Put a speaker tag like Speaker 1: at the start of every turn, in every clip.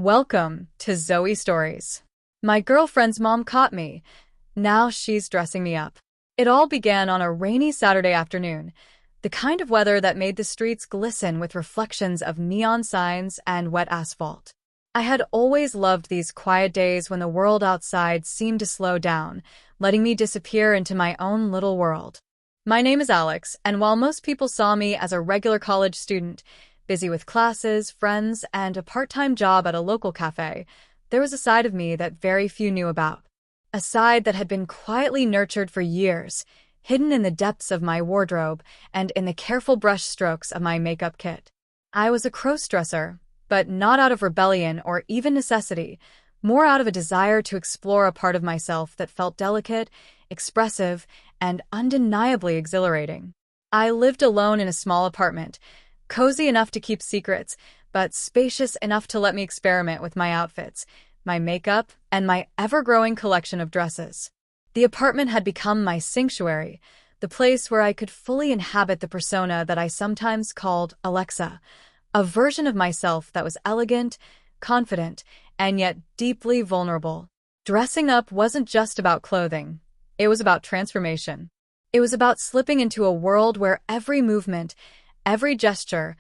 Speaker 1: Welcome to Zoe Stories. My girlfriend's mom caught me. Now she's dressing me up. It all began on a rainy Saturday afternoon, the kind of weather that made the streets glisten with reflections of neon signs and wet asphalt. I had always loved these quiet days when the world outside seemed to slow down, letting me disappear into my own little world. My name is Alex, and while most people saw me as a regular college student, busy with classes, friends, and a part-time job at a local cafe, there was a side of me that very few knew about. A side that had been quietly nurtured for years, hidden in the depths of my wardrobe and in the careful brush strokes of my makeup kit. I was a cross-dresser, but not out of rebellion or even necessity, more out of a desire to explore a part of myself that felt delicate, expressive, and undeniably exhilarating. I lived alone in a small apartment, cozy enough to keep secrets, but spacious enough to let me experiment with my outfits, my makeup, and my ever-growing collection of dresses. The apartment had become my sanctuary, the place where I could fully inhabit the persona that I sometimes called Alexa, a version of myself that was elegant, confident, and yet deeply vulnerable. Dressing up wasn't just about clothing. It was about transformation. It was about slipping into a world where every movement, every gesture,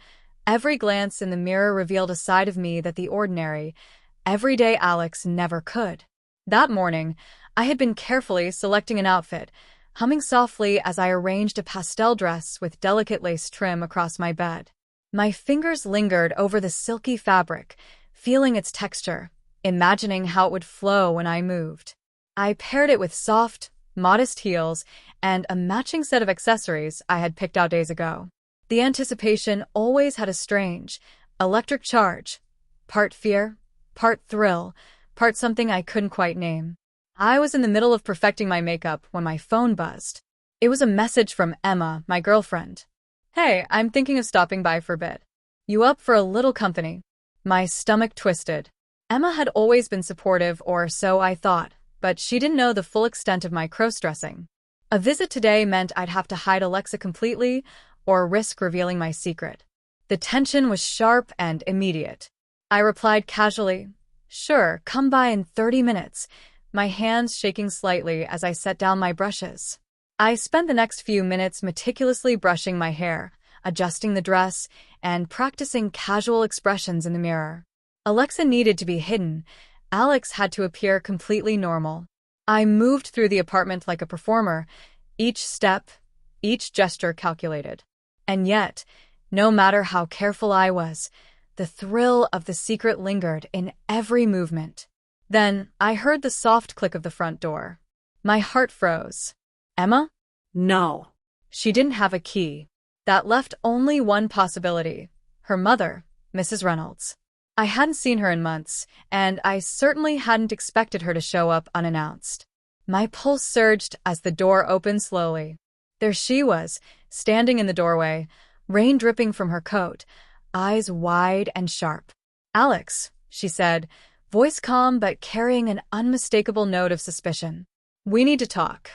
Speaker 1: every glance in the mirror revealed a side of me that the ordinary, everyday Alex never could. That morning, I had been carefully selecting an outfit, humming softly as I arranged a pastel dress with delicate lace trim across my bed. My fingers lingered over the silky fabric, feeling its texture, imagining how it would flow when I moved. I paired it with soft, modest heels and a matching set of accessories I had picked out days ago. The anticipation always had a strange, electric charge, part fear, part thrill, part something I couldn't quite name. I was in the middle of perfecting my makeup when my phone buzzed. It was a message from Emma, my girlfriend. "Hey, I'm thinking of stopping by for a bit. You up for a little company?" My stomach twisted. Emma had always been supportive, or so I thought, but she didn't know the full extent of my cross-dressing. A visit today meant I'd have to hide Alexa completely, or risk revealing my secret. The tension was sharp and immediate. I replied casually, "Sure, come by in 30 minutes, my hands shaking slightly as I set down my brushes. I spent the next few minutes meticulously brushing my hair, adjusting the dress, and practicing casual expressions in the mirror. Alexa needed to be hidden. Alex had to appear completely normal. I moved through the apartment like a performer, each step, each gesture calculated. And yet, no matter how careful I was, the thrill of the secret lingered in every movement. Then, I heard the soft click of the front door. My heart froze. Emma?
Speaker 2: No.
Speaker 1: She didn't have a key. That left only one possibility. Her mother, Mrs. Reynolds. I hadn't seen her in months, and I certainly hadn't expected her to show up unannounced. My pulse surged as the door opened slowly. There she was, standing in the doorway, rain dripping from her coat, eyes wide and sharp. "Alex," she said, voice calm but carrying an unmistakable note of suspicion. "We need to talk."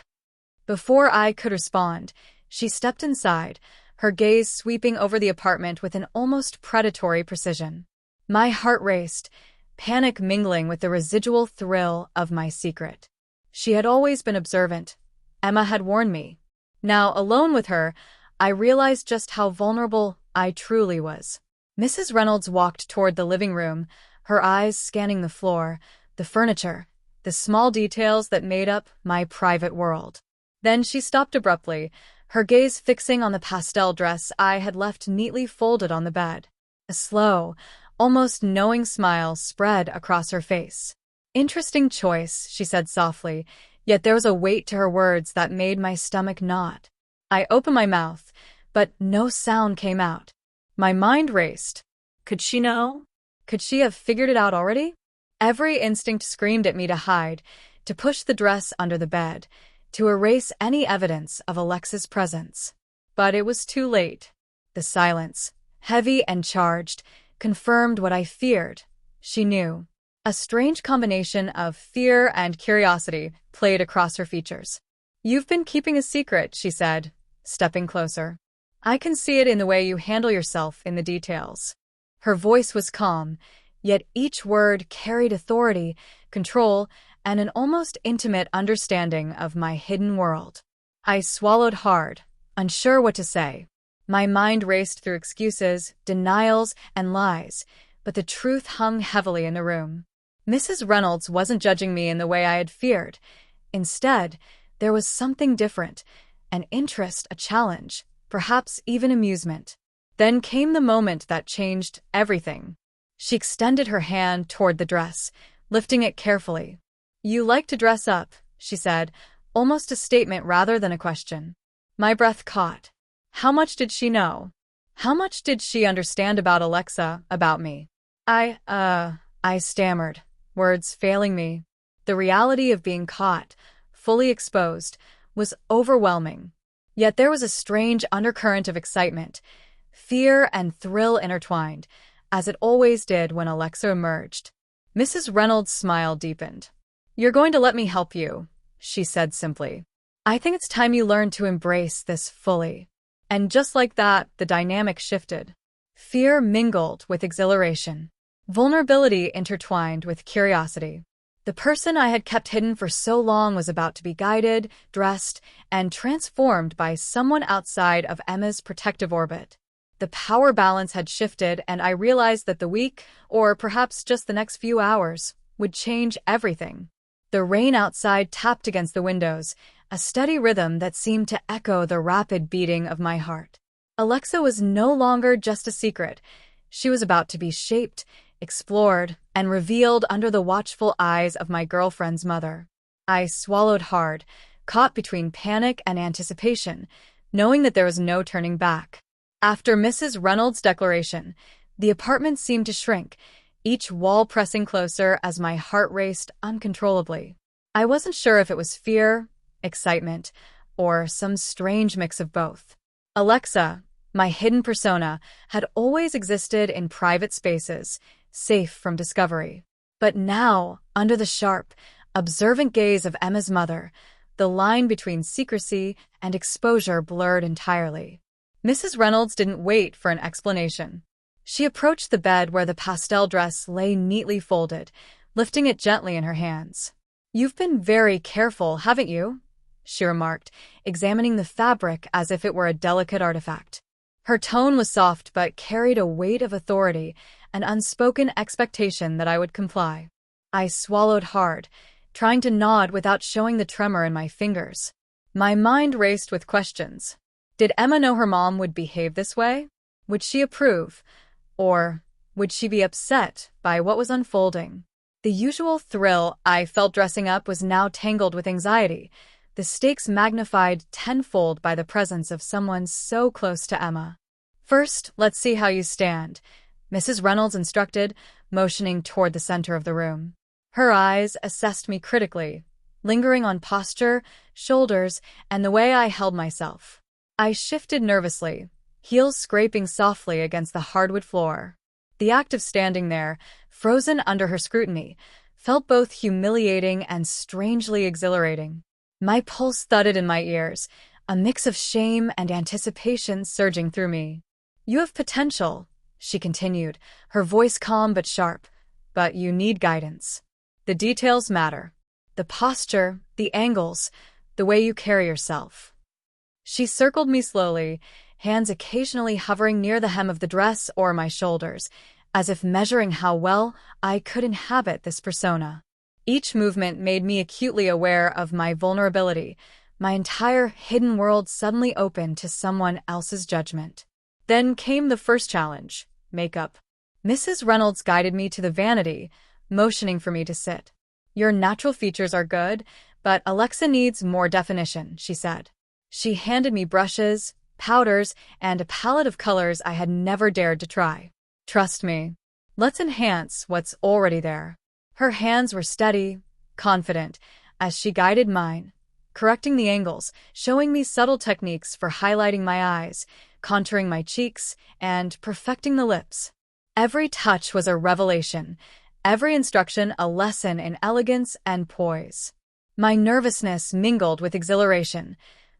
Speaker 1: Before I could respond, she stepped inside, her gaze sweeping over the apartment with an almost predatory precision. My heart raced, panic mingling with the residual thrill of my secret. She had always been observant. Emma had warned me. Now, alone with her, I realized just how vulnerable I truly was. Mrs. Reynolds walked toward the living room, her eyes scanning the floor, the furniture, the small details that made up my private world. Then she stopped abruptly, her gaze fixing on the pastel dress I had left neatly folded on the bed. A slow, almost knowing smile spread across her face. "Interesting choice," she said softly, yet there was a weight to her words that made my stomach knot. I opened my mouth, but no sound came out. My mind raced.
Speaker 2: Could she know?
Speaker 1: Could she have figured it out already? Every instinct screamed at me to hide, to push the dress under the bed, to erase any evidence of Alexa's presence. But it was too late. The silence, heavy and charged, confirmed what I feared. She knew. A strange combination of fear and curiosity played across her features. "You've been keeping a secret," she said, stepping closer. "I can see it in the way you handle yourself in the details." Her voice was calm, Yet each word carried authority, control, and an almost intimate understanding of my hidden world. I swallowed hard, unsure what to say. My mind raced through excuses, denials, and lies, but the truth hung heavily in the room. Mrs. Reynolds wasn't judging me in the way I had feared. Instead, there was something different, an interest, a challenge, perhaps even amusement. Then came the moment that changed everything. She extended her hand toward the dress, lifting it carefully. "You like to dress up," she said, almost a statement rather than a question. My breath caught. How much did she know? How much did she understand about Alexa, about me? I stammered, words failing me. The reality of being caught, fully exposed, was overwhelming. Yet there was a strange undercurrent of excitement, fear and thrill intertwined, as it always did when Alexa emerged. Mrs. Reynolds' smile deepened. "You're going to let me help you," she said simply. "I think it's time you learn to embrace this fully." And just like that, the dynamic shifted. Fear mingled with exhilaration. Vulnerability intertwined with curiosity. The person I had kept hidden for so long was about to be guided, dressed, and transformed by someone outside of Emma's protective orbit. The power balance had shifted, and I realized that the week, or perhaps just the next few hours, would change everything. The rain outside tapped against the windows, a steady rhythm that seemed to echo the rapid beating of my heart. Alexa was no longer just a secret. She was about to be shaped, explored, and revealed under the watchful eyes of my girlfriend's mother. I swallowed hard, caught between panic and anticipation, knowing that there was no turning back. After Mrs. Reynolds' declaration, the apartment seemed to shrink, each wall pressing closer as my heart raced uncontrollably. I wasn't sure if it was fear, excitement, or some strange mix of both. Alexa, my hidden persona, had always existed in private spaces, safe from discovery. But now, under the sharp, observant gaze of Emma's mother, the line between secrecy and exposure blurred entirely. Mrs. Reynolds didn't wait for an explanation. She approached the bed where the pastel dress lay neatly folded, lifting it gently in her hands. "You've been very careful, haven't you?" she remarked, examining the fabric as if it were a delicate artifact. Her tone was soft but carried a weight of authority, an unspoken expectation that I would comply. I swallowed hard, trying to nod without showing the tremor in my fingers. My mind raced with questions. Did Emma know her mom would behave this way? Would she approve? Or would she be upset by what was unfolding? The usual thrill I felt dressing up was now tangled with anxiety, the stakes magnified tenfold by the presence of someone so close to Emma. "First, let's see how you stand," Mrs. Reynolds instructed, motioning toward the center of the room. Her eyes assessed me critically, lingering on posture, shoulders, and the way I held myself. I shifted nervously, heels scraping softly against the hardwood floor. The act of standing there, frozen under her scrutiny, felt both humiliating and strangely exhilarating. My pulse thudded in my ears, a mix of shame and anticipation surging through me. "You have potential," she continued, her voice calm but sharp, "but you need guidance. The details matter. The posture, the angles, the way you carry yourself." She circled me slowly, hands occasionally hovering near the hem of the dress or my shoulders, as if measuring how well I could inhabit this persona. Each movement made me acutely aware of my vulnerability, my entire hidden world suddenly open to someone else's judgment. Then came the first challenge, makeup. Mrs. Reynolds guided me to the vanity, motioning for me to sit. "Your natural features are good, but Alexa needs more definition," she said. She handed me brushes, powders, and a palette of colors I had never dared to try. "Trust me. Let's enhance what's already there." Her hands were steady, confident, as she guided mine, correcting the angles, showing me subtle techniques for highlighting my eyes, contouring my cheeks, and perfecting the lips. Every touch was a revelation, every instruction a lesson in elegance and poise. My nervousness mingled with exhilaration.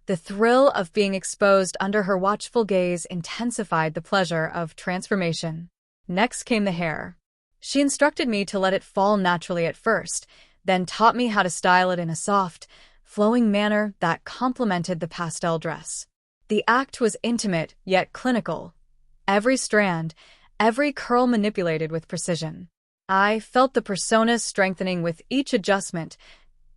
Speaker 1: The thrill of being exposed under her watchful gaze intensified the pleasure of transformation. Next came the hair. She instructed me to let it fall naturally at first, then taught me how to style it in a soft, flowing manner that complemented the pastel dress. The act was intimate yet clinical. Every strand, every curl manipulated with precision. I felt the personas strengthening with each adjustment,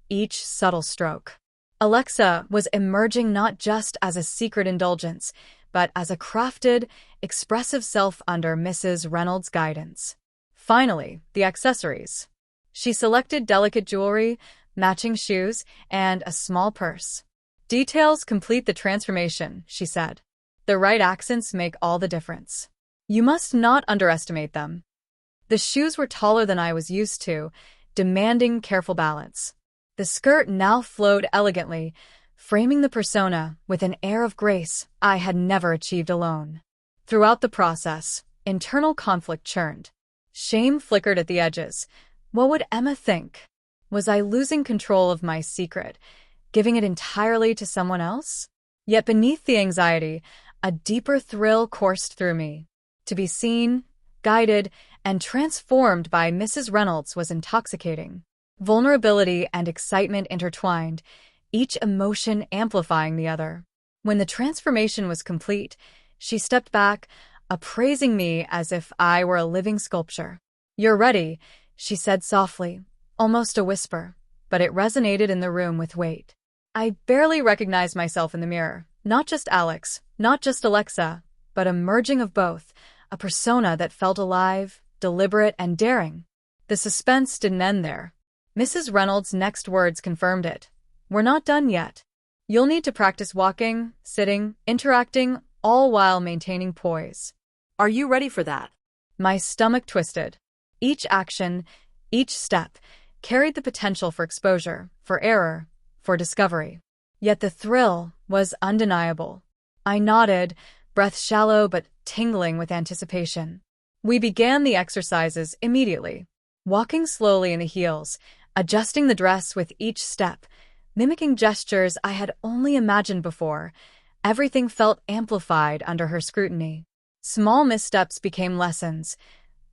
Speaker 1: each subtle stroke. Alexa was emerging not just as a secret indulgence, but as a crafted, expressive self under Mrs. Reynolds' guidance. Finally, the accessories. She selected delicate jewelry, matching shoes, and a small purse. Details complete the transformation, she said. The right accents make all the difference. You must not underestimate them. The shoes were taller than I was used to, demanding careful balance. The skirt now flowed elegantly, framing the persona with an air of grace I had never achieved alone. Throughout the process, internal conflict churned. Shame flickered at the edges. What would Emma think? Was I losing control of my secret, giving it entirely to someone else? Yet beneath the anxiety, a deeper thrill coursed through me. To be seen, guided, and transformed by Mrs. Reynolds was intoxicating. Vulnerability and excitement intertwined, each emotion amplifying the other. When the transformation was complete, she stepped back, appraising me as if I were a living sculpture. "You're ready," she said softly, almost a whisper, but it resonated in the room with weight. I barely recognized myself in the mirror, not just Alex, not just Alexa, but a merging of both, a persona that felt alive, deliberate, and daring. The suspense didn't end there. Mrs. Reynolds' next words confirmed it. "We're not done yet. You'll need to practice walking, sitting, interacting, all while maintaining poise."
Speaker 2: Are you ready for that?
Speaker 1: My stomach twisted. Each action, each step, carried the potential for exposure, for error, for discovery. Yet the thrill was undeniable. I nodded, breath shallow but tingling with anticipation. We began the exercises immediately, walking slowly in the heels, adjusting the dress with each step, mimicking gestures I had only imagined before. Everything felt amplified under her scrutiny. Small missteps became lessons.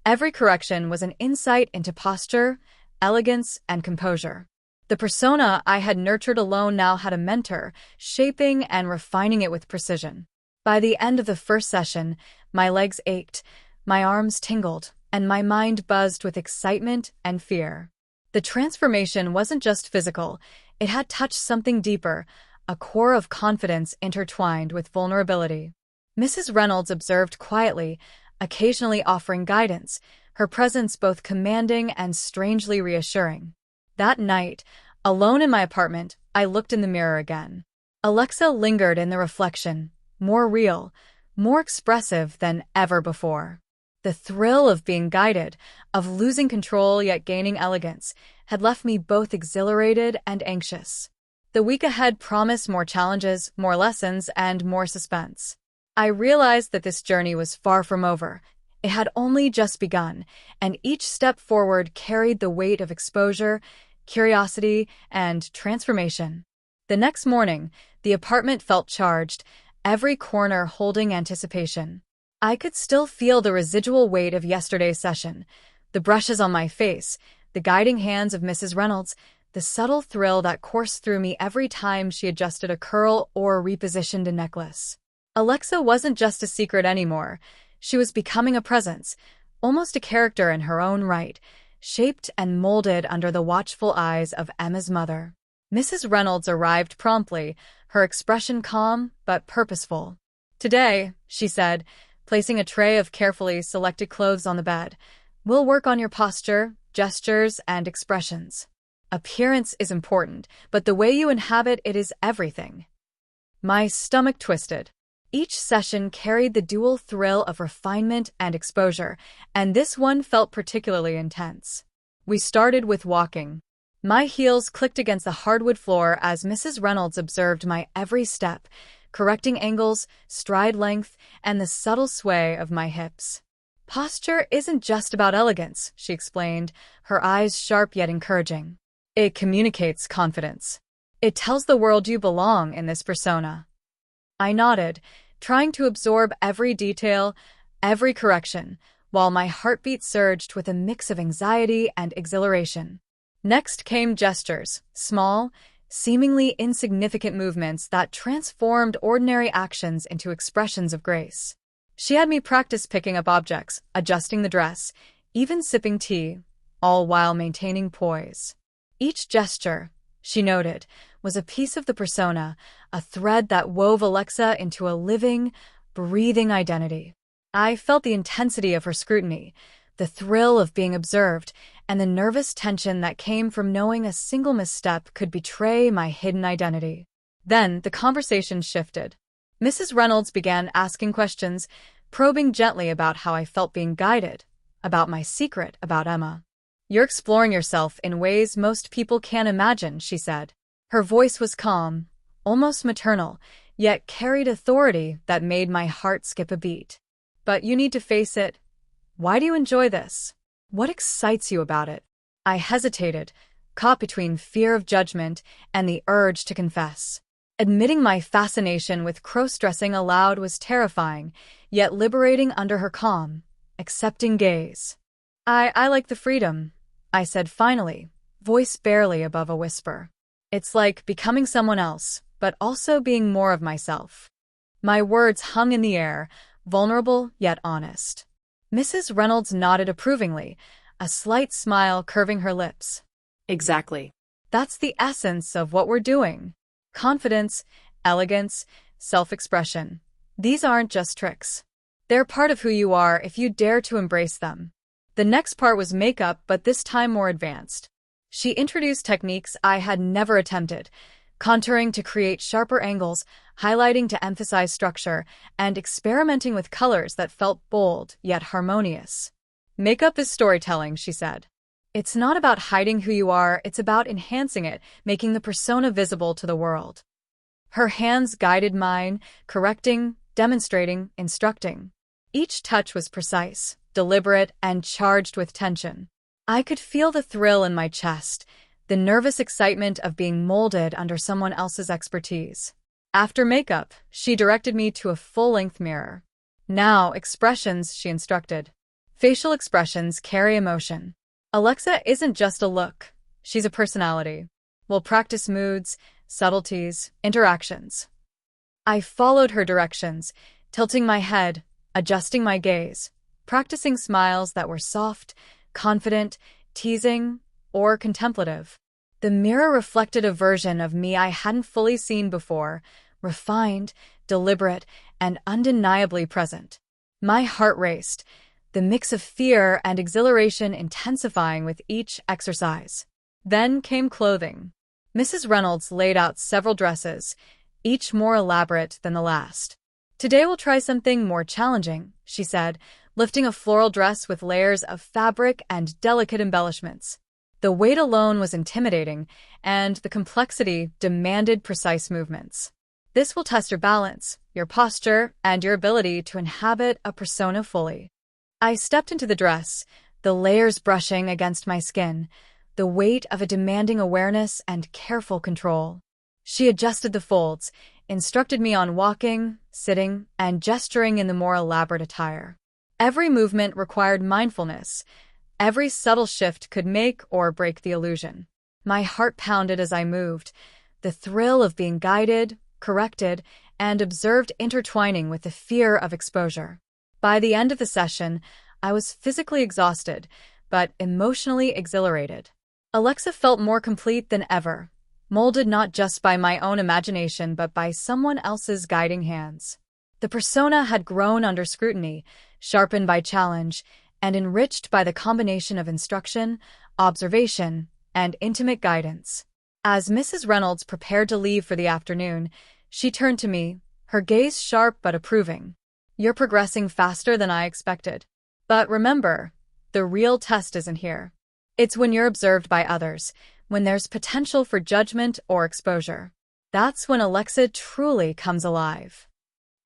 Speaker 1: Every correction was an insight into posture, elegance, and composure. The persona I had nurtured alone now had a mentor, shaping and refining it with precision. By the end of the first session, my legs ached, my arms tingled, and my mind buzzed with excitement and fear. The transformation wasn't just physical, it had touched something deeper, a core of confidence intertwined with vulnerability. Mrs. Reynolds observed quietly, occasionally offering guidance, her presence both commanding and strangely reassuring. That night, alone in my apartment, I looked in the mirror again. Alexa lingered in the reflection, more real, more expressive than ever before. The thrill of being guided, of losing control yet gaining elegance, had left me both exhilarated and anxious. The week ahead promised more challenges, more lessons, and more suspense. I realized that this journey was far from over. It had only just begun, and each step forward carried the weight of exposure, curiosity, and transformation. The next morning, the apartment felt charged, every corner holding anticipation. I could still feel the residual weight of yesterday's session, the brushes on my face, the guiding hands of Mrs. Reynolds, the subtle thrill that coursed through me every time she adjusted a curl or repositioned a necklace. Alexa wasn't just a secret anymore. She was becoming a presence, almost a character in her own right, shaped and molded under the watchful eyes of Emma's mother. Mrs. Reynolds arrived promptly, her expression calm but purposeful. "Today," she said, placing a tray of carefully selected clothes on the bed, "we'll work on your posture, gestures, and expressions. Appearance is important, but the way you inhabit it is everything." My stomach twisted. Each session carried the dual thrill of refinement and exposure, and this one felt particularly intense. We started with walking. My heels clicked against the hardwood floor as Mrs. Reynolds observed my every step, correcting angles, stride length, and the subtle sway of my hips. "Posture isn't just about elegance," she explained, her eyes sharp yet encouraging. "It communicates confidence. It tells the world you belong in this persona." I nodded, trying to absorb every detail, every correction, while my heartbeat surged with a mix of anxiety and exhilaration. Next came gestures, small, seemingly insignificant movements that transformed ordinary actions into expressions of grace. She had me practice picking up objects, adjusting the dress, even sipping tea, all while maintaining poise. Each gesture, she noted, was a piece of the persona, a thread that wove Alexa into a living, breathing identity. I felt the intensity of her scrutiny, the thrill of being observed, and the nervous tension that came from knowing a single misstep could betray my hidden identity. Then the conversation shifted. Mrs. Reynolds began asking questions, probing gently about how I felt being guided, about my secret about Emma. "You're exploring yourself in ways most people can't imagine," she said. Her voice was calm, almost maternal, yet carried authority that made my heart skip a beat. "But you need to face it. Why do you enjoy this? What excites you about it?" I hesitated, caught between fear of judgment and the urge to confess. Admitting my fascination with cross-dressing aloud was terrifying, yet liberating under her calm, accepting gaze. I like the freedom," I said finally, voice barely above a whisper. "It's like becoming someone else, but also being more of myself." My words hung in the air, vulnerable yet honest. Mrs. Reynolds nodded approvingly, a slight smile curving her lips.
Speaker 2: Exactly.
Speaker 1: "That's the essence of what we're doing. Confidence, elegance, self-expression. These aren't just tricks. They're part of who you are if you dare to embrace them." The next part was makeup, but this time more advanced. She introduced techniques I had never attempted, contouring to create sharper angles, highlighting to emphasize structure, and experimenting with colors that felt bold yet harmonious. "Makeup is storytelling," she said. "It's not about hiding who you are, it's about enhancing it, making the persona visible to the world." Her hands guided mine, correcting, demonstrating, instructing. Each touch was precise, deliberate, and charged with tension. I could feel the thrill in my chest, the nervous excitement of being molded under someone else's expertise. After makeup, she directed me to a full-length mirror. "Now, expressions," she instructed. "Facial expressions carry emotion. Alexa isn't just a look, she's a personality. We'll practice moods, subtleties, interactions." I followed her directions, tilting my head, adjusting my gaze, practicing smiles that were soft, confident, teasing, or contemplative. The mirror reflected a version of me I hadn't fully seen before, refined, deliberate, and undeniably present. My heart raced, the mix of fear and exhilaration intensifying with each exercise. Then came clothing. Mrs. Reynolds laid out several dresses, each more elaborate than the last. "Today we'll try something more challenging," she said, lifting a floral dress with layers of fabric and delicate embellishments. The weight alone was intimidating, and the complexity demanded precise movements. "This will test your balance, your posture, and your ability to inhabit a persona fully." I stepped into the dress, the layers brushing against my skin, the weight of a demanding awareness and careful control. She adjusted the folds, instructed me on walking, sitting, and gesturing in the more elaborate attire. Every movement required mindfulness. Every subtle shift could make or break the illusion. My heart pounded as I moved, the thrill of being guided, corrected, and observed intertwining with the fear of exposure. By the end of the session, I was physically exhausted, but emotionally exhilarated. Alexa felt more complete than ever, molded not just by my own imagination but by someone else's guiding hands. The persona had grown under scrutiny, sharpened by challenge, and enriched by the combination of instruction, observation, and intimate guidance. As Mrs. Reynolds prepared to leave for the afternoon, she turned to me, her gaze sharp but approving. "You're progressing faster than I expected. But remember, the real test isn't here. It's when you're observed by others, when there's potential for judgment or exposure. That's when Alexa truly comes alive."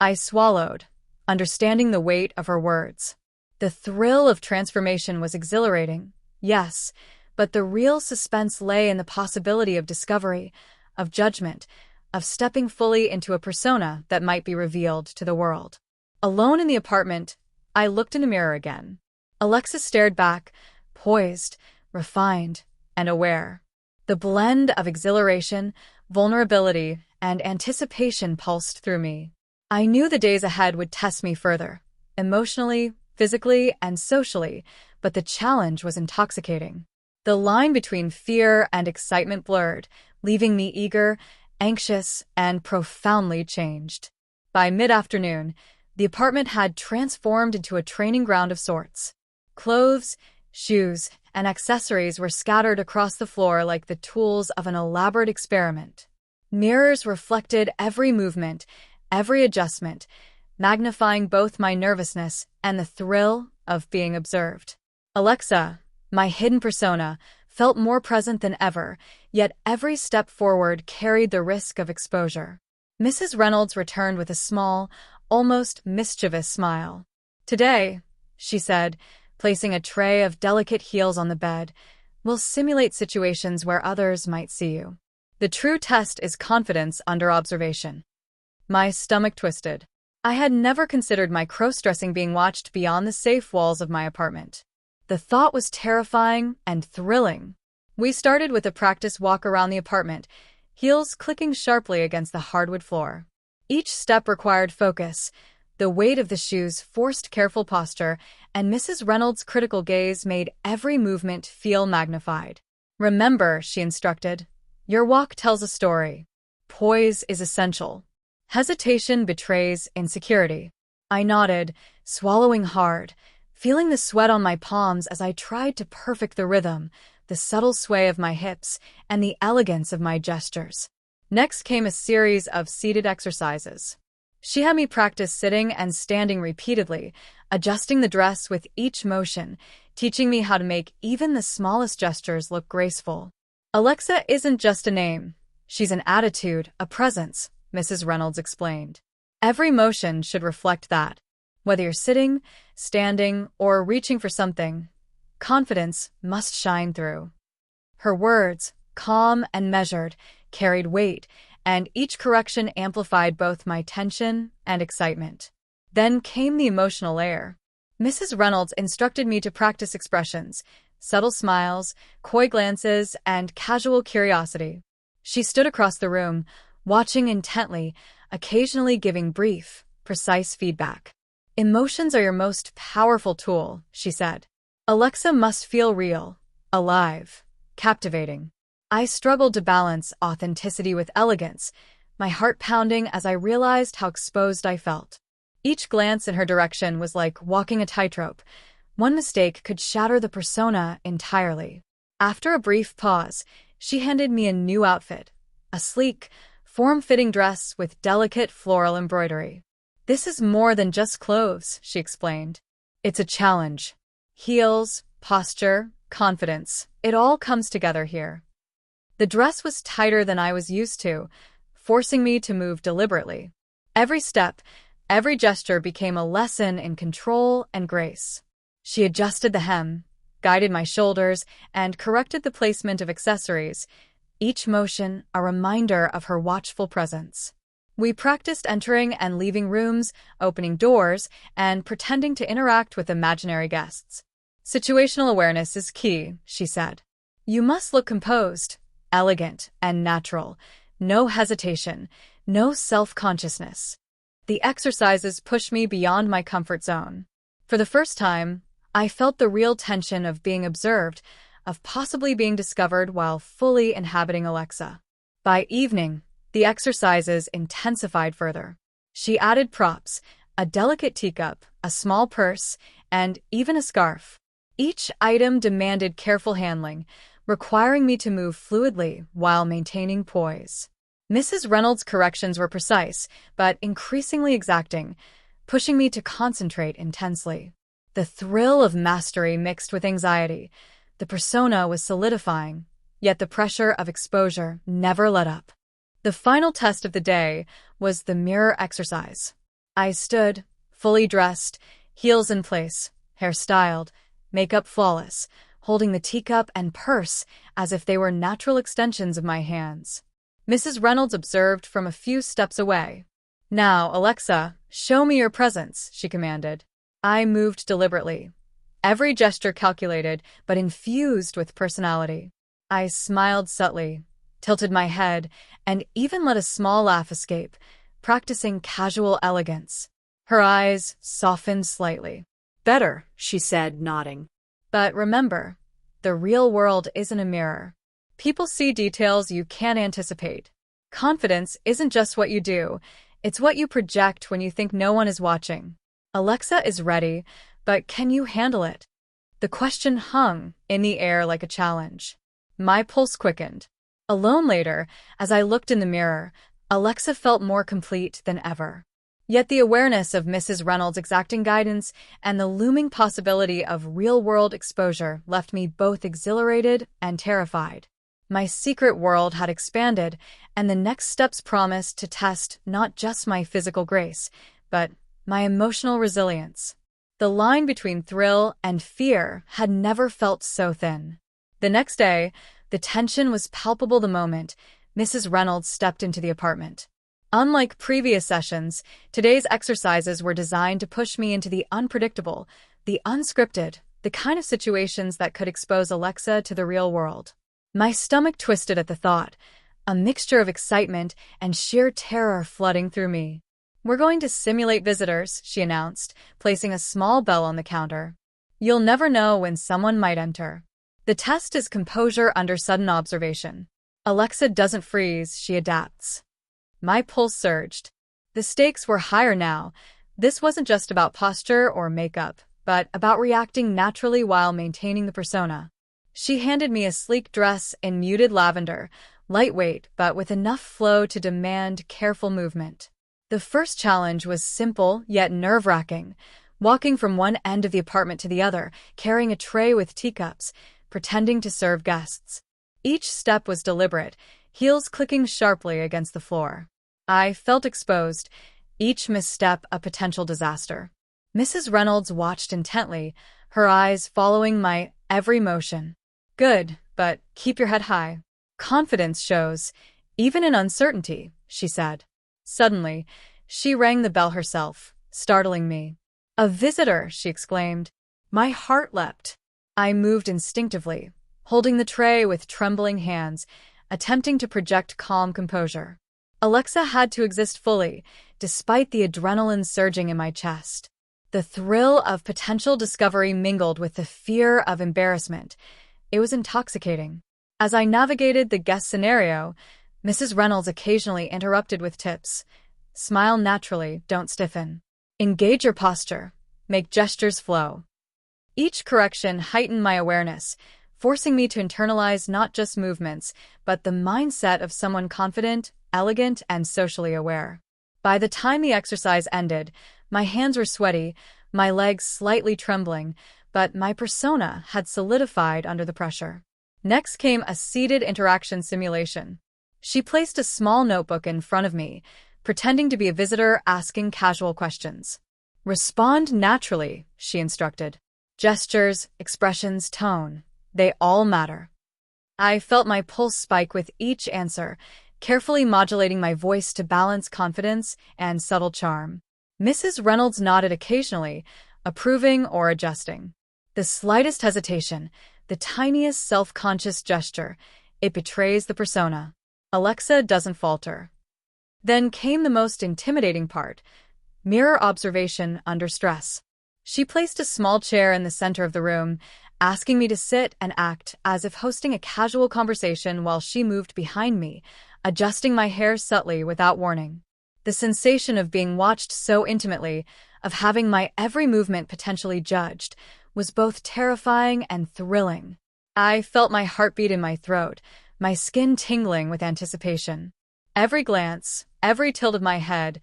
Speaker 1: I swallowed, understanding the weight of her words. The thrill of transformation was exhilarating, yes, but the real suspense lay in the possibility of discovery, of judgment, of stepping fully into a persona that might be revealed to the world. Alone in the apartment, I looked in the mirror again. Alexa stared back, poised, refined, and aware. The blend of exhilaration, vulnerability, and anticipation pulsed through me. I knew the days ahead would test me further, emotionally, physically, and socially, but the challenge was intoxicating. The line between fear and excitement blurred, leaving me eager, anxious, and profoundly changed. By mid-afternoon, the apartment had transformed into a training ground of sorts. Clothes, shoes, and accessories were scattered across the floor like the tools of an elaborate experiment. Mirrors reflected every movement, every adjustment, magnifying both my nervousness and the thrill of being observed. Alexa, my hidden persona, felt more present than ever, yet every step forward carried the risk of exposure. Mrs. Reynolds returned with a small, almost mischievous smile. "Today," she said, placing a tray of delicate heels on the bed, "we'll simulate situations where others might see you. The true test is confidence under observation." My stomach twisted. I had never considered my cross-dressing being watched beyond the safe walls of my apartment. The thought was terrifying and thrilling. We started with a practice walk around the apartment, heels clicking sharply against the hardwood floor. Each step required focus. The weight of the shoes forced careful posture, and Mrs. Reynolds' critical gaze made every movement feel magnified. "Remember," she instructed, "your walk tells a story. Poise is essential. Hesitation betrays insecurity." I nodded, swallowing hard, feeling the sweat on my palms as I tried to perfect the rhythm, the subtle sway of my hips, and the elegance of my gestures. Next came a series of seated exercises. She had me practice sitting and standing repeatedly, adjusting the dress with each motion, teaching me how to make even the smallest gestures look graceful. "Alexa isn't just a name. She's an attitude, a presence," Mrs. Reynolds explained. "Every motion should reflect that. Whether you're sitting, standing, or reaching for something, confidence must shine through." Her words, calm and measured, carried weight, and each correction amplified both my tension and excitement. Then came the emotional layer. Mrs. Reynolds instructed me to practice expressions, subtle smiles, coy glances, and casual curiosity. She stood across the room, watching intently, occasionally giving brief, precise feedback. "Emotions are your most powerful tool," she said. "Alexa must feel real, alive, captivating." I struggled to balance authenticity with elegance, my heart pounding as I realized how exposed I felt. Each glance in her direction was like walking a tightrope. One mistake could shatter the persona entirely. After a brief pause, she handed me a new outfit, a sleek, form-fitting dress with delicate floral embroidery. "This is more than just clothes," she explained. "It's a challenge. Heels, posture, confidence, it all comes together here." The dress was tighter than I was used to, forcing me to move deliberately. Every step, every gesture became a lesson in control and grace. She adjusted the hem, guided my shoulders, and corrected the placement of accessories, each motion a reminder of her watchful presence. We practiced entering and leaving rooms, opening doors, and pretending to interact with imaginary guests. "Situational awareness is key," she said. "You must look composed, elegant, and natural. No hesitation, no self-consciousness." The exercises pushed me beyond my comfort zone. For the first time, I felt the real tension of being observed, of possibly being discovered while fully inhabiting Alexa. By evening, the exercises intensified further. She added props, a delicate teacup, a small purse, and even a scarf. Each item demanded careful handling, requiring me to move fluidly while maintaining poise. Mrs. Reynolds' corrections were precise, but increasingly exacting, pushing me to concentrate intensely. The thrill of mastery mixed with anxiety. The persona was solidifying, yet the pressure of exposure never let up. The final test of the day was the mirror exercise. I stood, fully dressed, heels in place, hair styled, makeup flawless, holding the teacup and purse as if they were natural extensions of my hands. Mrs. Reynolds observed from a few steps away. "Now, Alexa, show me your presence," she commanded. I moved deliberately, every gesture calculated but infused with personality. I smiled subtly, tilted my head, and even let a small laugh escape, practicing casual elegance. Her eyes softened slightly.
Speaker 2: Better, she said, nodding.
Speaker 1: But remember, the real world isn't a mirror. People see details you can't anticipate. Confidence isn't just what you do, it's what you project when you think no one is watching. Alexa is ready, but can you handle it? The question hung in the air like a challenge. My pulse quickened. Alone later, as I looked in the mirror, Alexa felt more complete than ever. Yet the awareness of Mrs. Reynolds' exacting guidance and the looming possibility of real-world exposure left me both exhilarated and terrified. My secret world had expanded, and the next steps promised to test not just my physical grace, but my emotional resilience. The line between thrill and fear had never felt so thin. The next day, the tension was palpable the moment Mrs. Reynolds stepped into the apartment. Unlike previous sessions, today's exercises were designed to push me into the unpredictable, the unscripted, the kind of situations that could expose Alexa to the real world. My stomach twisted at the thought, a mixture of excitement and sheer terror flooding through me. "We're going to simulate visitors," she announced, placing a small bell on the counter. "You'll never know when someone might enter. The test is composure under sudden observation. Alexa doesn't freeze, she adapts." My pulse surged. The stakes were higher now. This wasn't just about posture or makeup, but about reacting naturally while maintaining the persona. She handed me a sleek dress in muted lavender, lightweight but with enough flow to demand careful movement. The first challenge was simple yet nerve-wracking, walking from one end of the apartment to the other, carrying a tray with teacups, pretending to serve guests. Each step was deliberate, heels clicking sharply against the floor. I felt exposed, each misstep a potential disaster. Mrs. Reynolds watched intently, her eyes following my every motion. "Good, but keep your head high. Confidence shows, even in uncertainty," she said. Suddenly, she rang the bell herself, startling me. "A visitor!" she exclaimed. My heart leapt. I moved instinctively, holding the tray with trembling hands, attempting to project calm composure. Alexa had to exist fully, despite the adrenaline surging in my chest. The thrill of potential discovery mingled with the fear of embarrassment. It was intoxicating. As I navigated the guest scenario, Mrs. Reynolds occasionally interrupted with tips. "Smile naturally, don't stiffen. Engage your posture. Make gestures flow." Each correction heightened my awareness, forcing me to internalize not just movements, but the mindset of someone confident, elegant, and socially aware. By the time the exercise ended, my hands were sweaty, my legs slightly trembling, but my persona had solidified under the pressure. Next came a seated interaction simulation. She placed a small notebook in front of me, pretending to be a visitor asking casual questions. "Respond naturally," she instructed. "Gestures, expressions, tone, they all matter." I felt my pulse spike with each answer, carefully modulating my voice to balance confidence and subtle charm. Mrs. Reynolds nodded occasionally, approving or adjusting. The slightest hesitation, the tiniest self-conscious gesture, it betrays the persona. Alexa doesn't falter. Then came the most intimidating part, mirror observation under stress. She placed a small chair in the center of the room, asking me to sit and act as if hosting a casual conversation while she moved behind me, adjusting my hair subtly without warning. The sensation of being watched so intimately, of having my every movement potentially judged, was both terrifying and thrilling. I felt my heartbeat in my throat, my skin tingling with anticipation. Every glance, every tilt of my head,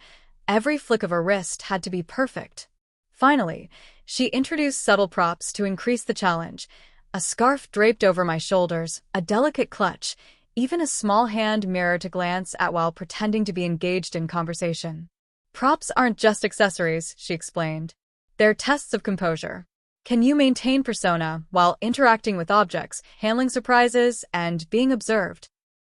Speaker 1: every flick of a wrist had to be perfect. Finally, she introduced subtle props to increase the challenge. A scarf draped over my shoulders, a delicate clutch, even a small hand mirror to glance at while pretending to be engaged in conversation. "Props aren't just accessories," she explained. "They're tests of composure. Can you maintain persona while interacting with objects, handling surprises, and being observed?"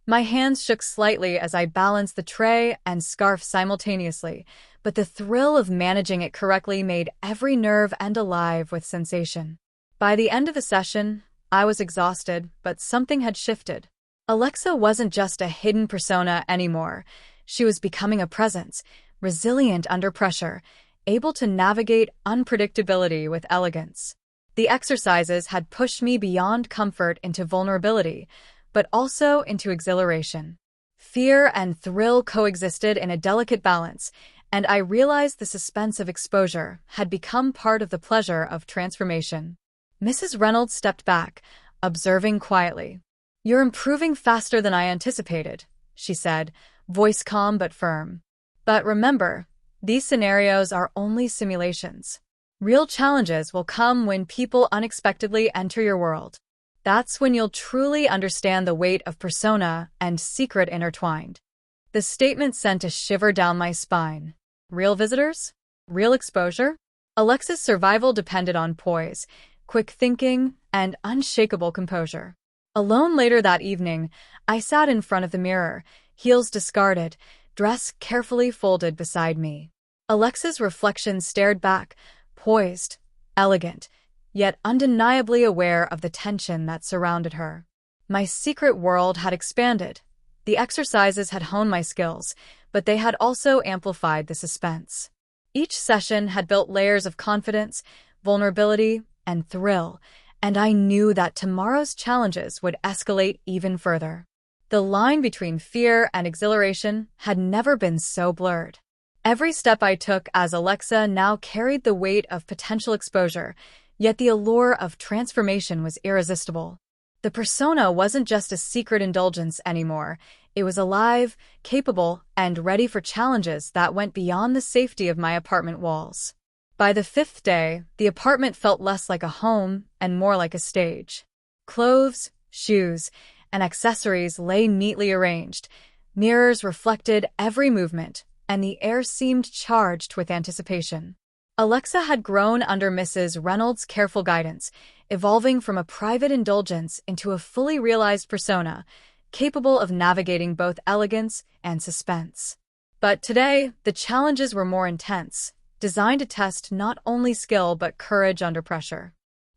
Speaker 1: My hands shook slightly as I balanced the tray and scarf simultaneously, but the thrill of managing it correctly made every nerve and alive with sensation. By the end of the session, I was exhausted, but something had shifted. Alexa wasn't just a hidden persona anymore. She was becoming a presence, resilient under pressure, able to navigate unpredictability with elegance. The exercises had pushed me beyond comfort into vulnerability, but also into exhilaration. Fear and thrill coexisted in a delicate balance, and I realized the suspense of exposure had become part of the pleasure of transformation. Mrs. Reynolds stepped back, observing quietly. "You're improving faster than I anticipated," she said, voice calm but firm. "But remember, these scenarios are only simulations. Real challenges will come when people unexpectedly enter your world. That's when you'll truly understand the weight of persona and secret intertwined." The statement sent a shiver down my spine. Real visitors? Real exposure? Alexa's survival depended on poise, quick thinking, and unshakable composure. Alone later that evening, I sat in front of the mirror, heels discarded, dress carefully folded beside me. Alexa's reflection stared back, poised, elegant, yet undeniably aware of the tension that surrounded her. My secret world had expanded. The exercises had honed my skills, but they had also amplified the suspense. Each session had built layers of confidence, vulnerability, and thrill, and I knew that tomorrow's challenges would escalate even further. The line between fear and exhilaration had never been so blurred. Every step I took as Alexa now carried the weight of potential exposure, yet the allure of transformation was irresistible. The persona wasn't just a secret indulgence anymore. It was alive, capable, and ready for challenges that went beyond the safety of my apartment walls. By the fifth day, the apartment felt less like a home and more like a stage. Clothes, shoes, and accessories lay neatly arranged. Mirrors reflected every movement, and the air seemed charged with anticipation. Alexa had grown under Mrs. Reynolds' careful guidance, evolving from a private indulgence into a fully realized persona, capable of navigating both elegance and suspense. But today, the challenges were more intense, designed to test not only skill but courage under pressure.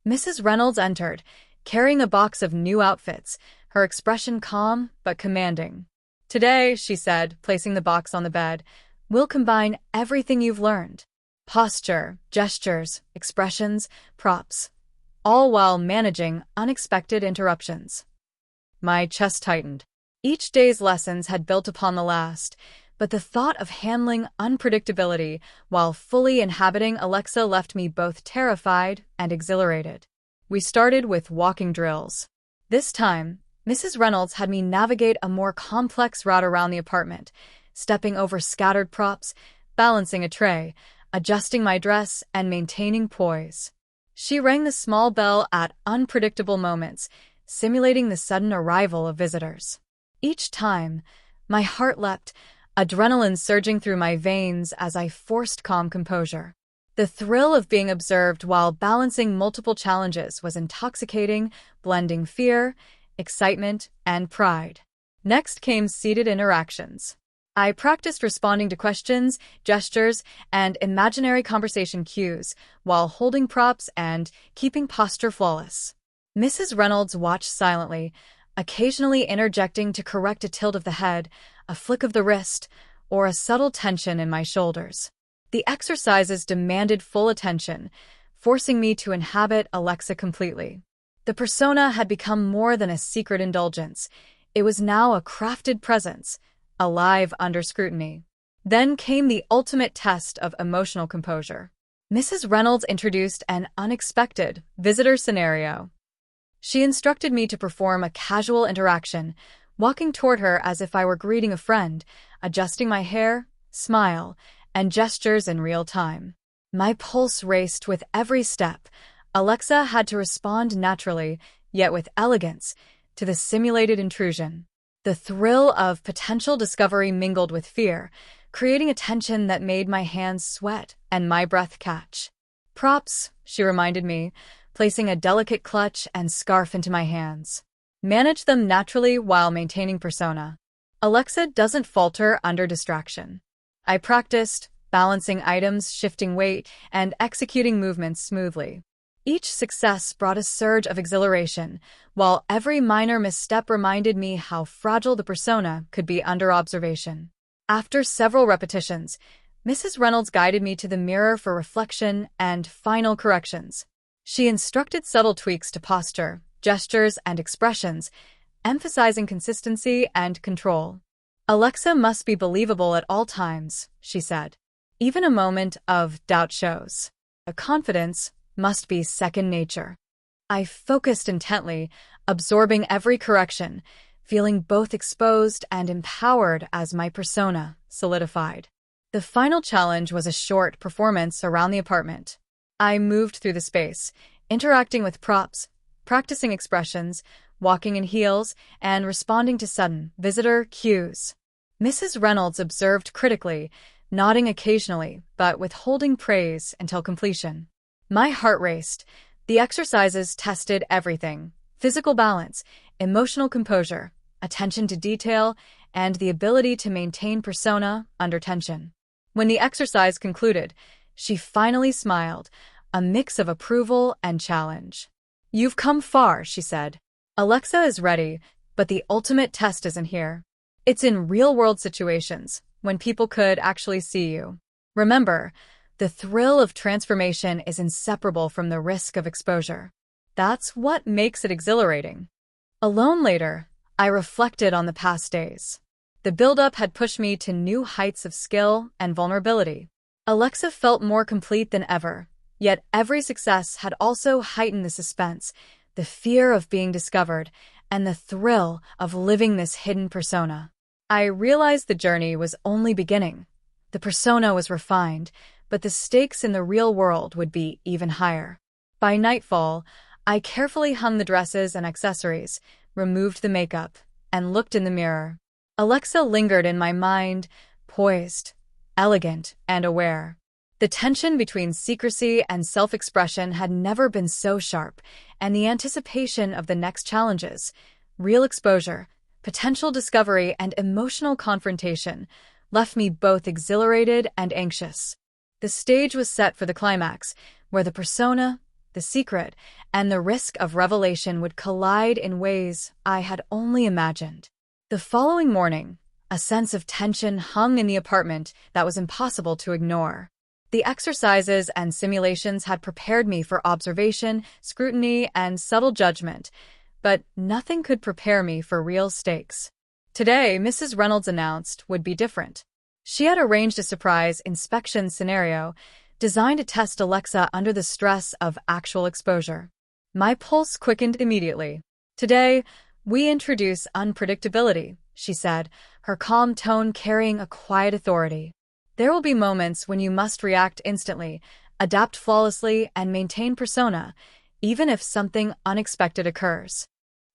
Speaker 1: Mrs. Reynolds entered, carrying a box of new outfits, her expression calm but commanding. "Today," she said, placing the box on the bed, "we'll combine everything you've learned. Posture, gestures, expressions, props, all while managing unexpected interruptions." My chest tightened. Each day's lessons had built upon the last, but the thought of handling unpredictability while fully inhabiting Alexa left me both terrified and exhilarated. We started with walking drills. This time, Mrs. Reynolds had me navigate a more complex route around the apartment, stepping over scattered props, balancing a tray, adjusting my dress, and maintaining poise. She rang the small bell at unpredictable moments, simulating the sudden arrival of visitors. Each time, my heart leapt, adrenaline surging through my veins as I forced calm composure. The thrill of being observed while balancing multiple challenges was intoxicating, blending fear, excitement, and pride. Next came seated interactions. I practiced responding to questions, gestures, and imaginary conversation cues while holding props and keeping posture flawless. Mrs. Reynolds watched silently, occasionally interjecting to correct a tilt of the head, a flick of the wrist, or a subtle tension in my shoulders. The exercises demanded full attention, forcing me to inhabit Alexa completely. The persona had become more than a secret indulgence. It was now a crafted presence, alive under scrutiny. Then came the ultimate test of emotional composure. Mrs. Reynolds introduced an unexpected visitor scenario. She instructed me to perform a casual interaction, walking toward her as if I were greeting a friend, adjusting my hair, smile, and gestures in real time. My pulse raced with every step. Alexa had to respond naturally, yet with elegance, to the simulated intrusion. The thrill of potential discovery mingled with fear, creating a tension that made my hands sweat and my breath catch. "Props," she reminded me, placing a delicate clutch and scarf into my hands. "Manage them naturally while maintaining persona. Alexa doesn't falter under distraction." I practiced, balancing items, shifting weight, and executing movements smoothly. Each success brought a surge of exhilaration, while every minor misstep reminded me how fragile the persona could be under observation. After several repetitions, Mrs. Reynolds guided me to the mirror for reflection and final corrections. She instructed subtle tweaks to posture, gestures, and expressions, emphasizing consistency and control. "Alexa must be believable at all times," she said. "Even a moment of doubt shows. A confidence must be second nature." I focused intently, absorbing every correction, feeling both exposed and empowered as my persona solidified. The final challenge was a short performance around the apartment. I moved through the space, interacting with props, practicing expressions, walking in heels, and responding to sudden visitor cues. Mrs. Reynolds observed critically, nodding occasionally, but withholding praise until completion. My heart raced. The exercises tested everything: physical balance, emotional composure, attention to detail, and the ability to maintain persona under tension. When the exercise concluded, she finally smiled, a mix of approval and challenge. "You've come far," she said. "Alexa is ready, but the ultimate test isn't here. It's in real-world situations, when people could actually see you. Remember, the thrill of transformation is inseparable from the risk of exposure. That's what makes it exhilarating." Alone later, I reflected on the past days. The build-up had pushed me to new heights of skill and vulnerability. Alexa felt more complete than ever, yet every success had also heightened the suspense, the fear of being discovered, and the thrill of living this hidden persona. I realized the journey was only beginning. The persona was refined, but the stakes in the real world would be even higher. By nightfall, I carefully hung the dresses and accessories, removed the makeup, and looked in the mirror. Alexa lingered in my mind, poised, elegant, and aware. The tension between secrecy and self-expression had never been so sharp, and the anticipation of the next challenges, real exposure, potential discovery, and emotional confrontation, left me both exhilarated and anxious. The stage was set for the climax, where the persona, the secret, and the risk of revelation would collide in ways I had only imagined. The following morning, a sense of tension hung in the apartment that was impossible to ignore. The exercises and simulations had prepared me for observation, scrutiny, and subtle judgment, but nothing could prepare me for real stakes. Today, Mrs. Reynolds announced, would be different. She had arranged a surprise inspection scenario designed to test Alexa under the stress of actual exposure. My pulse quickened immediately. "Today, we introduce unpredictability," she said, her calm tone carrying a quiet authority. "There will be moments when you must react instantly, adapt flawlessly, and maintain persona, even if something unexpected occurs."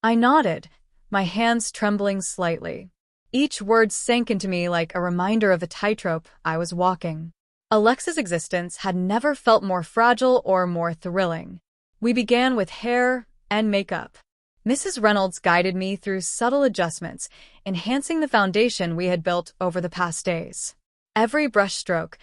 Speaker 1: I nodded, my hands trembling slightly. Each word sank into me like a reminder of the tightrope I was walking. Alexa's existence had never felt more fragile or more thrilling. We began with hair and makeup. Mrs. Reynolds guided me through subtle adjustments, enhancing the foundation we had built over the past days. Every brushstroke,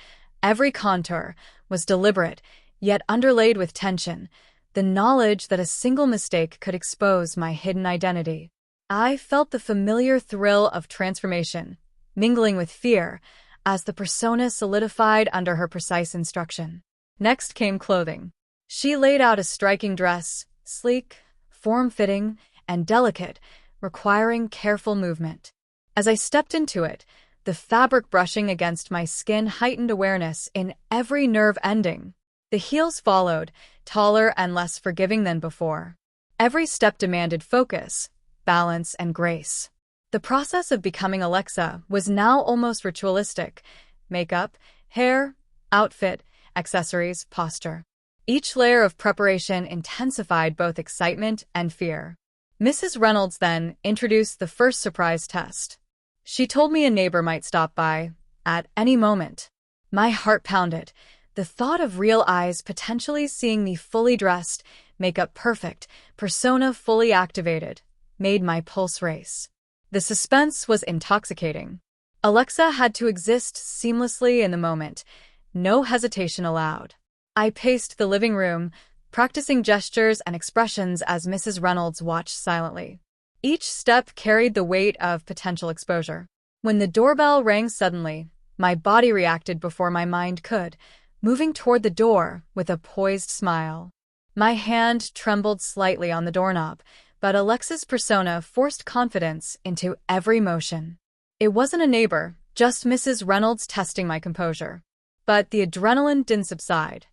Speaker 1: every contour, was deliberate, yet underlaid with tension, the knowledge that a single mistake could expose my hidden identity. I felt the familiar thrill of transformation, mingling with fear, as the persona solidified under her precise instruction. Next came clothing. She laid out a striking dress, sleek, form-fitting, and delicate, requiring careful movement. As I stepped into it, the fabric brushing against my skin heightened awareness in every nerve ending. The heels followed, taller and less forgiving than before. Every step demanded focus, balance, and grace. The process of becoming Alexa was now almost ritualistic: makeup, hair, outfit, accessories, posture. Each layer of preparation intensified both excitement and fear. Mrs. Reynolds then introduced the first surprise test. She told me a neighbor might stop by at any moment. My heart pounded. The thought of real eyes potentially seeing me fully dressed, makeup perfect, persona fully activated, made my pulse race. The suspense was intoxicating. Alexa had to exist seamlessly in the moment, no hesitation allowed. I paced the living room, practicing gestures and expressions as Mrs. Reynolds watched silently. Each step carried the weight of potential exposure. When the doorbell rang suddenly, my body reacted before my mind could, moving toward the door with a poised smile. My hand trembled slightly on the doorknob, but Alexa's persona forced confidence into every motion. It wasn't a neighbor, just Mrs. Reynolds testing my composure. But the adrenaline didn't subside.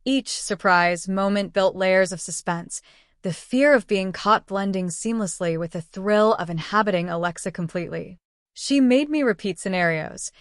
Speaker 1: Each surprise moment built layers of suspense, the fear of being caught blending seamlessly with the thrill of inhabiting Alexa completely. She made me repeat scenarios,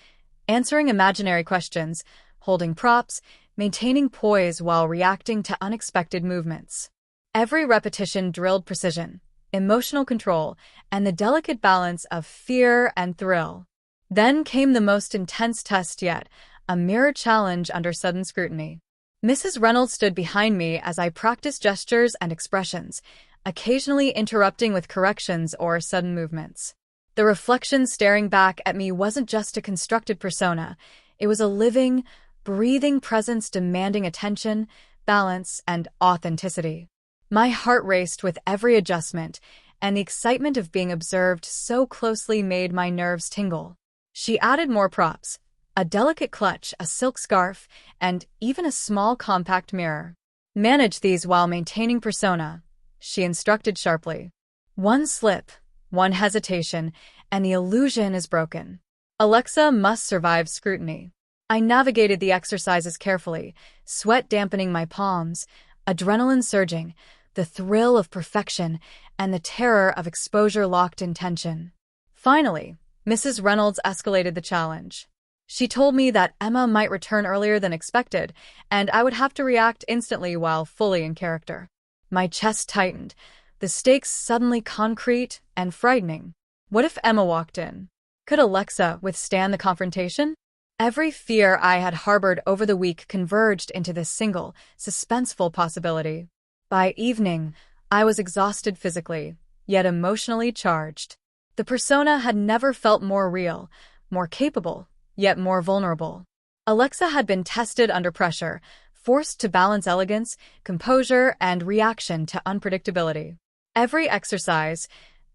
Speaker 1: answering imaginary questions, holding props, maintaining poise while reacting to unexpected movements. Every repetition drilled precision, emotional control, and the delicate balance of fear and thrill. Then came the most intense test yet, a mirror challenge under sudden scrutiny. Mrs. Reynolds stood behind me as I practiced gestures and expressions, occasionally interrupting with corrections or sudden movements. The reflection staring back at me wasn't just a constructed persona, it was a living, breathing presence demanding attention, balance, and authenticity. My heart raced with every adjustment, and the excitement of being observed so closely made my nerves tingle. She added more props, a delicate clutch, a silk scarf, and even a small compact mirror. Manage these while maintaining persona, she instructed sharply. One slip, one hesitation, and the illusion is broken. Alexa must survive scrutiny. I navigated the exercises carefully, sweat dampening my palms, adrenaline surging, the thrill of perfection, and the terror of exposure locked in tension. Finally, Mrs. Reynolds escalated the challenge. She told me that Emma might return earlier than expected, and I would have to react instantly while fully in character. My chest tightened, the stakes suddenly concrete and frightening. What if Emma walked in? Could Alexa withstand the confrontation? Every fear I had harbored over the week converged into this single, suspenseful possibility. By evening, I was exhausted physically, yet emotionally charged. The persona had never felt more real, more capable, yet more vulnerable. Alexa had been tested under pressure, forced to balance elegance, composure, and reaction to unpredictability. Every exercise,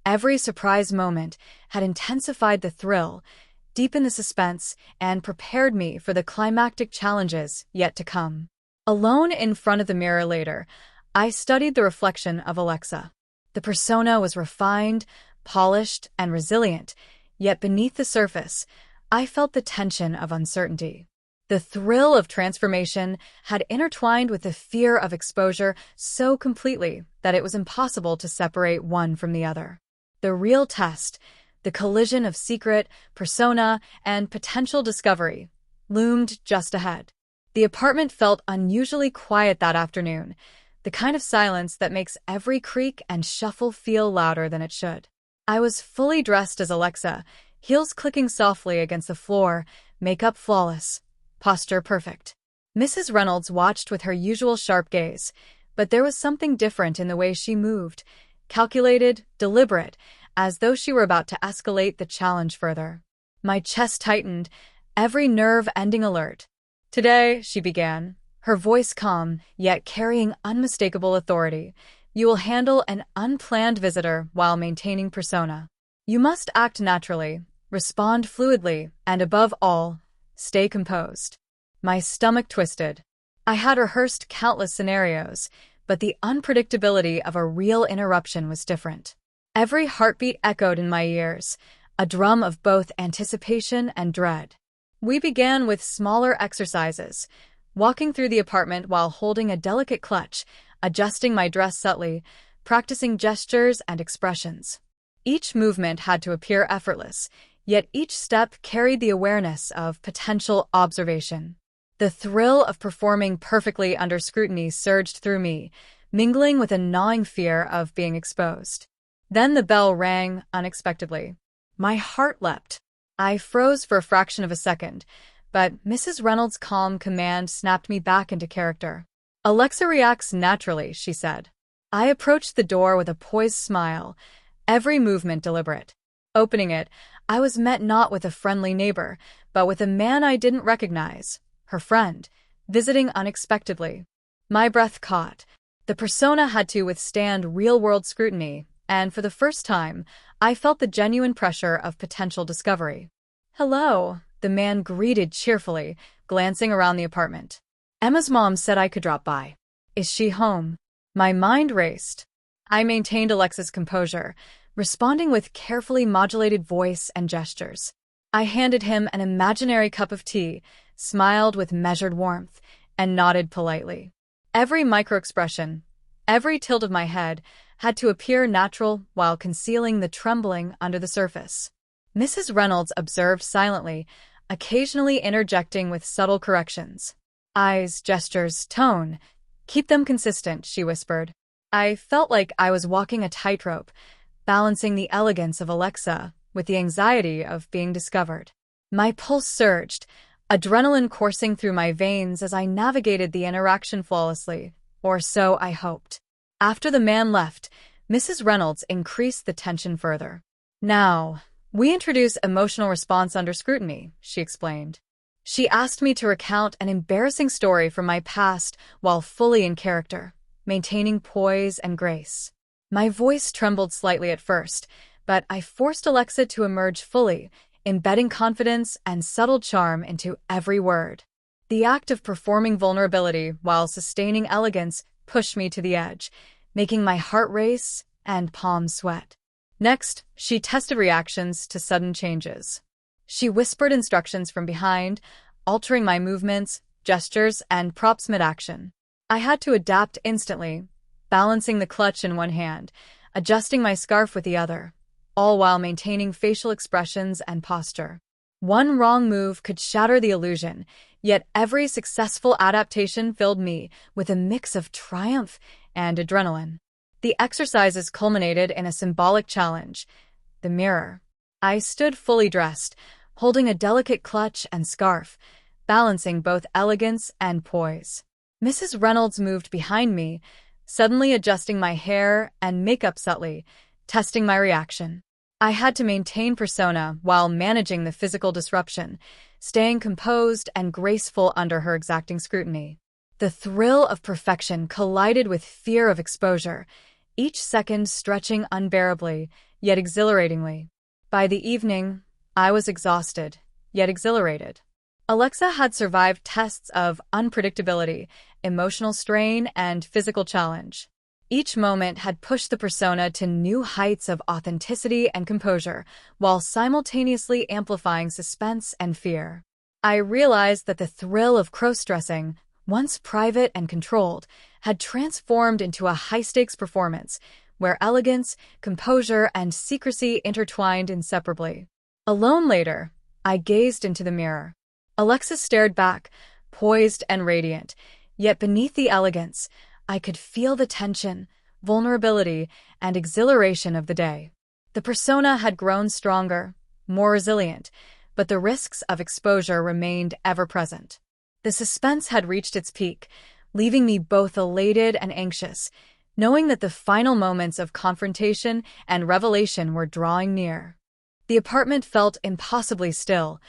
Speaker 1: every surprise moment had intensified the thrill, deepened the suspense, and prepared me for the climactic challenges yet to come. Alone in front of the mirror later, I studied the reflection of Alexa. The persona was refined, polished, and resilient, yet beneath the surface, I felt the tension of uncertainty. The thrill of transformation had intertwined with the fear of exposure so completely that it was impossible to separate one from the other. The real test, the collision of secret, persona, and potential discovery, loomed just ahead. The apartment felt unusually quiet that afternoon, the kind of silence that makes every creak and shuffle feel louder than it should. I was fully dressed as Alexa, heels clicking softly against the floor, makeup flawless, posture perfect. Mrs. Reynolds watched with her usual sharp gaze, but there was something different in the way she moved, calculated, deliberate, as though she were about to escalate the challenge further. My chest tightened, every nerve ending alert. "Today," she began, her voice calm, yet carrying unmistakable authority, "you will handle an unplanned visitor while maintaining persona. You must act naturally, respond fluidly, and above all, stay composed." My stomach twisted. I had rehearsed countless scenarios, but the unpredictability of a real interruption was different. Every heartbeat echoed in my ears, a drum of both anticipation and dread. We began with smaller exercises, walking through the apartment while holding a delicate clutch, adjusting my dress subtly, practicing gestures and expressions. Each movement had to appear effortless, yet each step carried the awareness of potential observation. The thrill of performing perfectly under scrutiny surged through me, mingling with a gnawing fear of being exposed. Then the bell rang unexpectedly. My heart leapt. I froze for a fraction of a second, but Mrs. Reynolds' calm command snapped me back into character. "Alexa reacts naturally," she said. I approached the door with a poised smile, every movement deliberate. Opening it, I was met not with a friendly neighbor, but with a man I didn't recognize, her friend, visiting unexpectedly. My breath caught. The persona had to withstand real-world scrutiny, and for the first time, I felt the genuine pressure of potential discovery. "Hello," the man greeted cheerfully, glancing around the apartment. "Emma's mom said I could drop by. Is she home?" My mind raced. I maintained Alexa's composure, responding with carefully modulated voice and gestures. I handed him an imaginary cup of tea, smiled with measured warmth, and nodded politely. Every microexpression, every tilt of my head, had to appear natural while concealing the trembling under the surface. Mrs. Reynolds observed silently, occasionally interjecting with subtle corrections. "Eyes, gestures, tone. Keep them consistent," she whispered. I felt like I was walking a tightrope, balancing the elegance of Alexa with the anxiety of being discovered. My pulse surged, adrenaline coursing through my veins as I navigated the interaction flawlessly, or so I hoped. After the man left, Mrs. Reynolds increased the tension further. "Now, we introduce emotional response under scrutiny," she explained. She asked me to recount an embarrassing story from my past while fully in character, maintaining poise and grace. My voice trembled slightly at first, but I forced Alexa to emerge fully, embedding confidence and subtle charm into every word. The act of performing vulnerability while sustaining elegance pushed me to the edge, making my heart race and palms sweat. Next, she tested reactions to sudden changes. She whispered instructions from behind, altering my movements, gestures, and props mid-action. I had to adapt instantly, balancing the clutch in one hand, adjusting my scarf with the other, all while maintaining facial expressions and posture. One wrong move could shatter the illusion, yet every successful adaptation filled me with a mix of triumph and adrenaline. The exercises culminated in a symbolic challenge: the mirror. I stood fully dressed, holding a delicate clutch and scarf, balancing both elegance and poise. Mrs. Reynolds moved behind me, suddenly adjusting my hair and makeup subtly, testing my reaction. I had to maintain persona while managing the physical disruption, staying composed and graceful under her exacting scrutiny. The thrill of perfection collided with fear of exposure, each second stretching unbearably, yet exhilaratingly. By the evening, I was exhausted, yet exhilarated. Alexa had survived tests of unpredictability, emotional strain, and physical challenge. Each moment had pushed the persona to new heights of authenticity and composure, while simultaneously amplifying suspense and fear. I realized that the thrill of cross-dressing, once private and controlled, had transformed into a high-stakes performance, where elegance, composure, and secrecy intertwined inseparably. Alone later, I gazed into the mirror. Alexa stared back, poised and radiant, yet beneath the elegance, I could feel the tension, vulnerability, and exhilaration of the day. The persona had grown stronger, more resilient, but the risks of exposure remained ever present. The suspense had reached its peak, leaving me both elated and anxious, knowing that the final moments of confrontation and revelation were drawing near. The apartment felt impossibly still,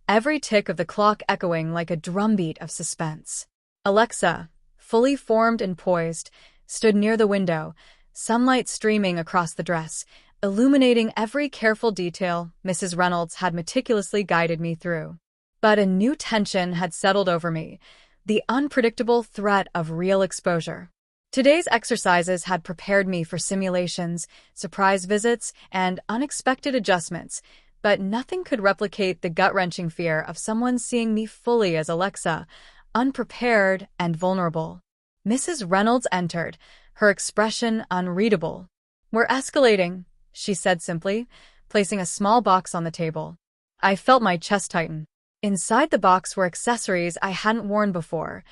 Speaker 1: every tick of the clock echoing like a drumbeat of suspense. Alexa, fully formed and poised, stood near the window, sunlight streaming across the dress, illuminating every careful detail Mrs. Reynolds had meticulously guided me through. But a new tension had settled over me, the unpredictable threat of real exposure. Today's exercises had prepared me for simulations, surprise visits, and unexpected adjustments, but nothing could replicate the gut-wrenching fear of someone seeing me fully as Alexa, unprepared and vulnerable. Mrs. Reynolds entered, her expression unreadable. "We're escalating," she said simply, placing a small box on the table. I felt my chest tighten. Inside the box were accessories I hadn't worn before: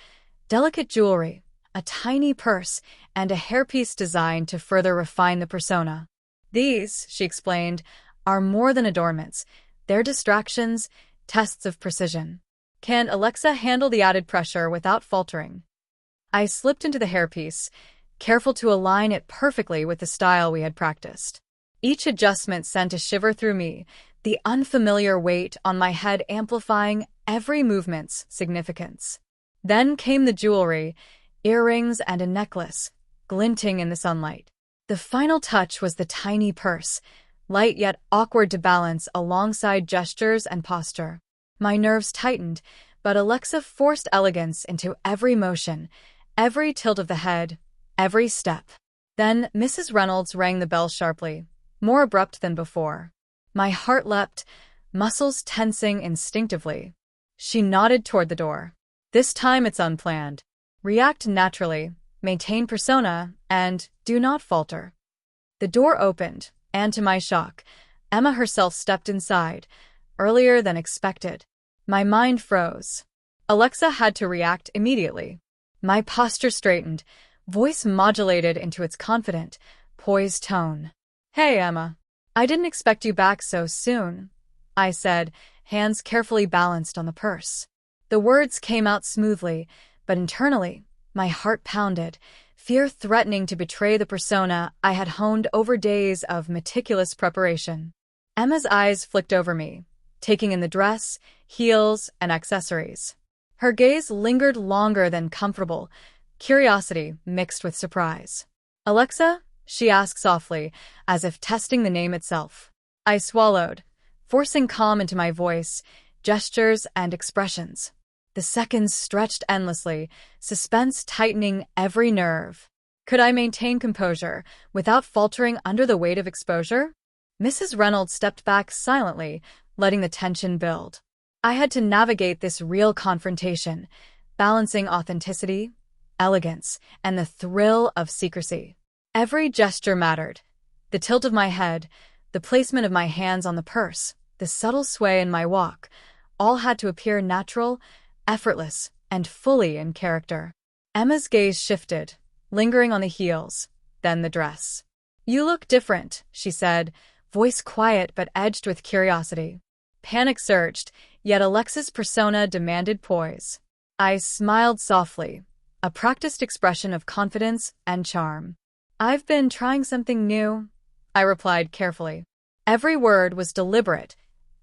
Speaker 1: delicate jewelry, a tiny purse, and a hairpiece designed to further refine the persona. "These," she explained, "are more than adornments. They're distractions, tests of precision. Can Alexa handle the added pressure without faltering?" I slipped into the hairpiece, careful to align it perfectly with the style we had practiced. Each adjustment sent a shiver through me, the unfamiliar weight on my head amplifying every movement's significance. Then came the jewelry, earrings and a necklace, glinting in the sunlight. The final touch was the tiny purse, light yet awkward to balance alongside gestures and posture. My nerves tightened, but Alexa forced elegance into every motion, every tilt of the head, every step. Then Mrs. Reynolds rang the bell sharply, more abrupt than before. My heart leapt, muscles tensing instinctively. She nodded toward the door. This time it's unplanned. React naturally, maintain persona, and do not falter. The door opened, and to my shock, Emma herself stepped inside, earlier than expected. My mind froze. Alexa had to react immediately. My posture straightened, voice modulated into its confident, poised tone. "Hey, Emma. I didn't expect you back so soon," I said, hands carefully balanced on the purse. The words came out smoothly, but internally, my heart pounded, fear threatening to betray the persona I had honed over days of meticulous preparation. Emma's eyes flicked over me, taking in the dress, heels, and accessories. Her gaze lingered longer than comfortable, curiosity mixed with surprise. "Alexa?" she asked softly, as if testing the name itself. I swallowed, forcing calm into my voice, gestures, and expressions. The seconds stretched endlessly, suspense tightening every nerve. Could I maintain composure without faltering under the weight of exposure? Mrs. Reynolds stepped back silently, letting the tension build. I had to navigate this real confrontation, balancing authenticity, elegance, and the thrill of secrecy. Every gesture mattered. The tilt of my head, the placement of my hands on the purse, the subtle sway in my walk, all had to appear natural, effortless, and fully in character. Emma's gaze shifted, lingering on the heels, then the dress. "You look different," she said, voice quiet but edged with curiosity. Panic surged, yet Alexa's persona demanded poise. I smiled softly, a practiced expression of confidence and charm. "I've been trying something new," I replied carefully. Every word was deliberate,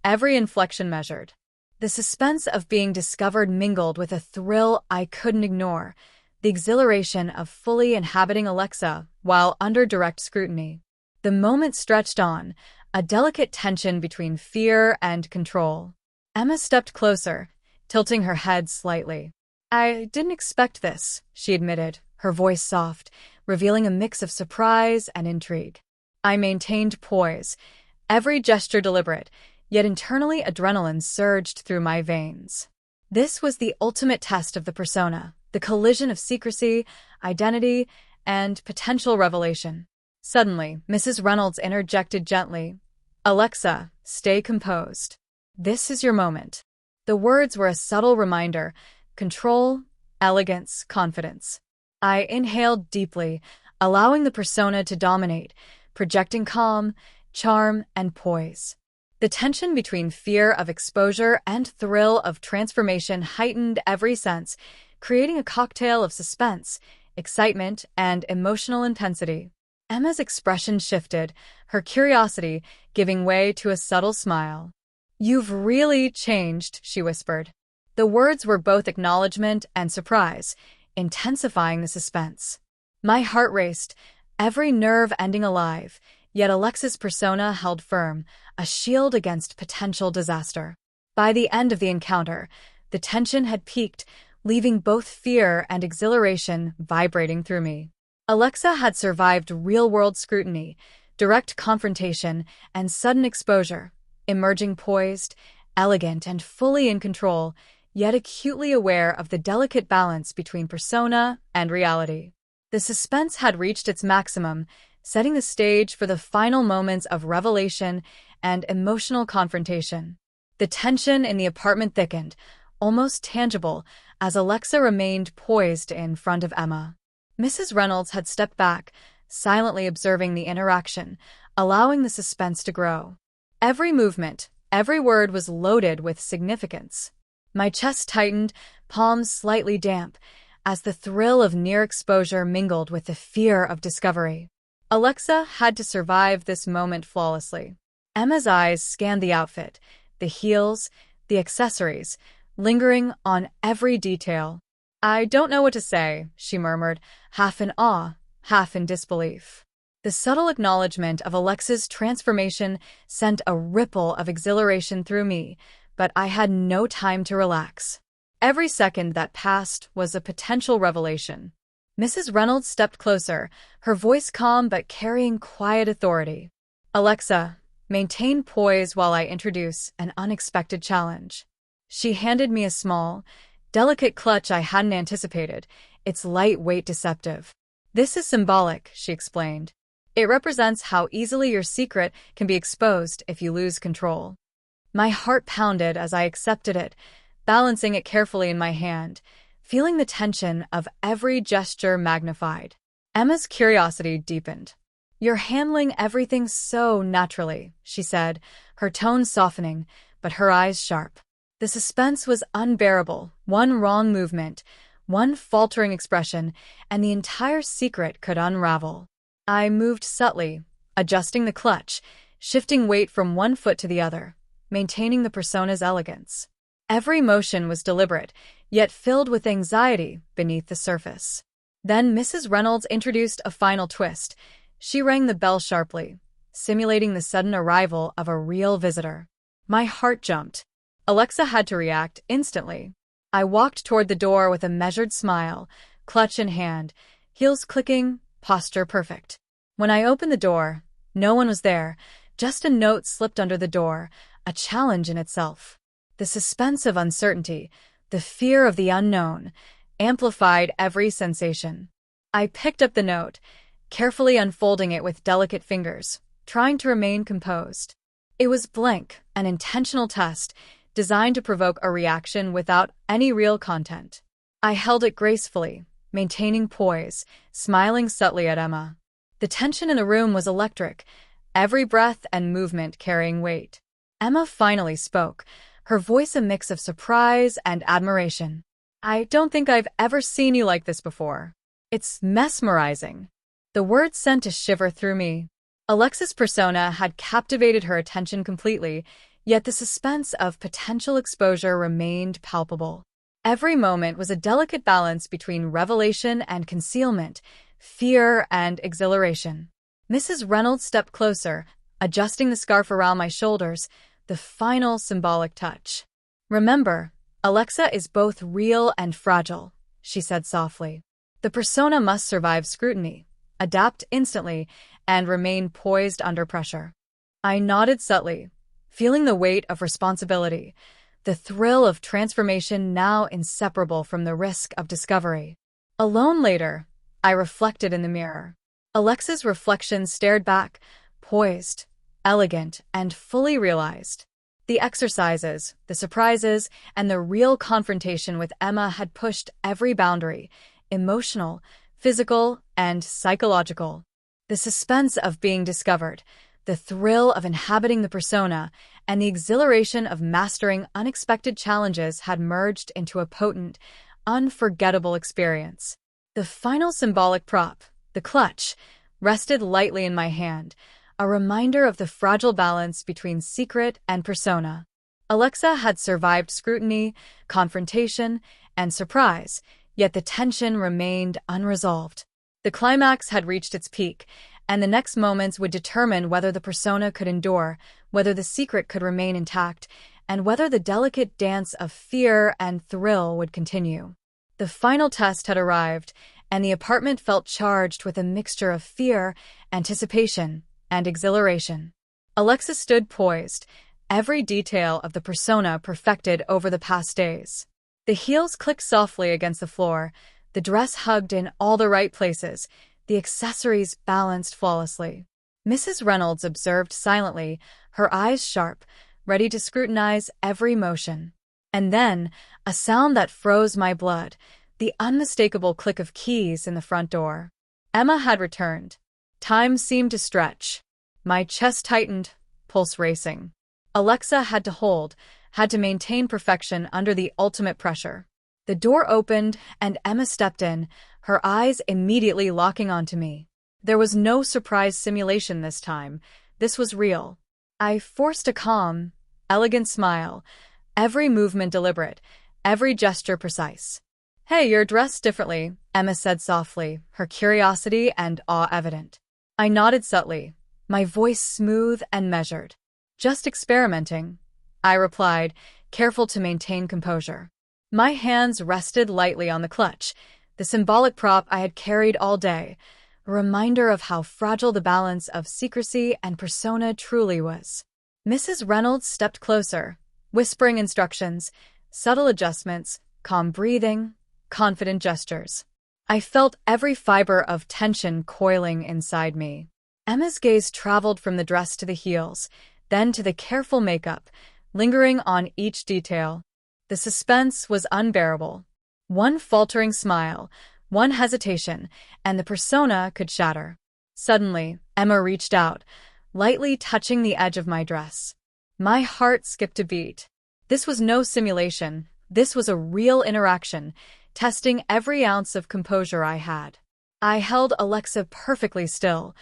Speaker 1: every inflection measured. The suspense of being discovered mingled with a thrill I couldn't ignore, the exhilaration of fully inhabiting Alexa while under direct scrutiny. The moment stretched on, a delicate tension between fear and control. Emma stepped closer, tilting her head slightly. "I didn't expect this," she admitted, her voice soft, revealing a mix of surprise and intrigue. I maintained poise, every gesture deliberate, yet internally adrenaline surged through my veins. This was the ultimate test of the persona, the collision of secrecy, identity, and potential revelation. Suddenly, Mrs. Reynolds interjected gently, "Alexa, stay composed. This is your moment." The words were a subtle reminder: control, elegance, confidence. I inhaled deeply, allowing the persona to dominate, projecting calm, charm, and poise. The tension between fear of exposure and thrill of transformation heightened every sense, creating a cocktail of suspense, excitement, and emotional intensity. Emma's expression shifted, her curiosity giving way to a subtle smile. "You've really changed," she whispered. The words were both acknowledgement and surprise, intensifying the suspense. My heart raced, every nerve ending alive, yet Alexa's persona held firm, a shield against potential disaster. By the end of the encounter, the tension had peaked, leaving both fear and exhilaration vibrating through me. Alexa had survived real-world scrutiny, direct confrontation, and sudden exposure, emerging poised, elegant, and fully in control, yet acutely aware of the delicate balance between persona and reality. The suspense had reached its maximum, setting the stage for the final moments of revelation and emotional confrontation. The tension in the apartment thickened, almost tangible, as Alexa remained poised in front of Emma. Mrs. Reynolds had stepped back, silently observing the interaction, allowing the suspense to grow. Every movement, every word was loaded with significance. My chest tightened, palms slightly damp, as the thrill of near exposure mingled with the fear of discovery. Alexa had to survive this moment flawlessly. Emma's eyes scanned the outfit, the heels, the accessories, lingering on every detail. "I don't know what to say," she murmured, half in awe, half in disbelief. The subtle acknowledgement of Alexa's transformation sent a ripple of exhilaration through me, but I had no time to relax. Every second that passed was a potential revelation. Mrs. Reynolds stepped closer, her voice calm but carrying quiet authority. "Alexa, maintain poise while I introduce an unexpected challenge." She handed me a small, delicate clutch I hadn't anticipated, its lightweight deceptive. "This is symbolic," she explained. "It represents how easily your secret can be exposed if you lose control." My heart pounded as I accepted it, balancing it carefully in my hand, feeling the tension of every gesture magnified. Emma's curiosity deepened. "You're handling everything so naturally," she said, her tone softening, but her eyes sharp. The suspense was unbearable. One wrong movement, one faltering expression, and the entire secret could unravel. I moved subtly, adjusting the clutch, shifting weight from one foot to the other, maintaining the persona's elegance. Every motion was deliberate, yet filled with anxiety beneath the surface. Then Mrs. Reynolds introduced a final twist. She rang the bell sharply, simulating the sudden arrival of a real visitor. My heart jumped. Alexa had to react instantly. I walked toward the door with a measured smile, clutch in hand, heels clicking, posture perfect. When I opened the door, no one was there, just a note slipped under the door, a challenge in itself. The suspense of uncertainty, the fear of the unknown, amplified every sensation. I picked up the note, carefully unfolding it with delicate fingers, trying to remain composed. It was blank, an intentional test, designed to provoke a reaction without any real content. I held it gracefully, maintaining poise, smiling subtly at Emma. The tension in the room was electric, every breath and movement carrying weight. Emma finally spoke, her voice a mix of surprise and admiration. "I don't think I've ever seen you like this before. It's mesmerizing." The words sent a shiver through me. Alexa's persona had captivated her attention completely, yet the suspense of potential exposure remained palpable. Every moment was a delicate balance between revelation and concealment, fear and exhilaration. Mrs. Reynolds stepped closer, adjusting the scarf around my shoulders, the final symbolic touch. "Remember, Alexa is both real and fragile," she said softly. "The persona must survive scrutiny, adapt instantly, and remain poised under pressure." I nodded subtly, feeling the weight of responsibility, the thrill of transformation now inseparable from the risk of discovery. Alone later, I reflected in the mirror. Alexa's reflection stared back, poised, elegant, and fully realized. The exercises, the surprises, and the real confrontation with Emma had pushed every boundary, emotional, physical, and psychological. The suspense of being discovered, the thrill of inhabiting the persona, and the exhilaration of mastering unexpected challenges had merged into a potent, unforgettable experience. The final symbolic prop, the clutch, rested lightly in my hand, a reminder of the fragile balance between secret and persona. Alexa had survived scrutiny, confrontation, and surprise, yet the tension remained unresolved. The climax had reached its peak, and the next moments would determine whether the persona could endure, whether the secret could remain intact, and whether the delicate dance of fear and thrill would continue. The final test had arrived, and the apartment felt charged with a mixture of fear, anticipation, and exhilaration. Alexa stood poised, every detail of the persona perfected over the past days. The heels clicked softly against the floor, the dress hugged in all the right places, the accessories balanced flawlessly. Mrs. Reynolds observed silently, her eyes sharp, ready to scrutinize every motion. And then, a sound that froze my blood, the unmistakable click of keys in the front door. Emma had returned. Time seemed to stretch. My chest tightened, pulse racing. Alexa had to maintain perfection under the ultimate pressure. The door opened, and Emma stepped in, her eyes immediately locking onto me. There was no surprise simulation this time. This was real. I forced a calm, elegant smile, every movement deliberate, every gesture precise. Hey, you're dressed differently, Emma said softly, her curiosity and awe evident. I nodded subtly, my voice smooth and measured. Just experimenting, I replied, careful to maintain composure. My hands rested lightly on the clutch, the symbolic prop I had carried all day, a reminder of how fragile the balance of secrecy and persona truly was. Mrs. Reynolds stepped closer, whispering instructions, subtle adjustments, calm breathing, confident gestures. I felt every fiber of tension coiling inside me. Emma's gaze traveled from the dress to the heels, then to the careful makeup, lingering on each detail. The suspense was unbearable. One faltering smile, one hesitation, and the persona could shatter. Suddenly, Emma reached out, lightly touching the edge of my dress. My heart skipped a beat. This was no simulation. This was a real interaction, testing every ounce of composure I had. I held Alexa perfectly still,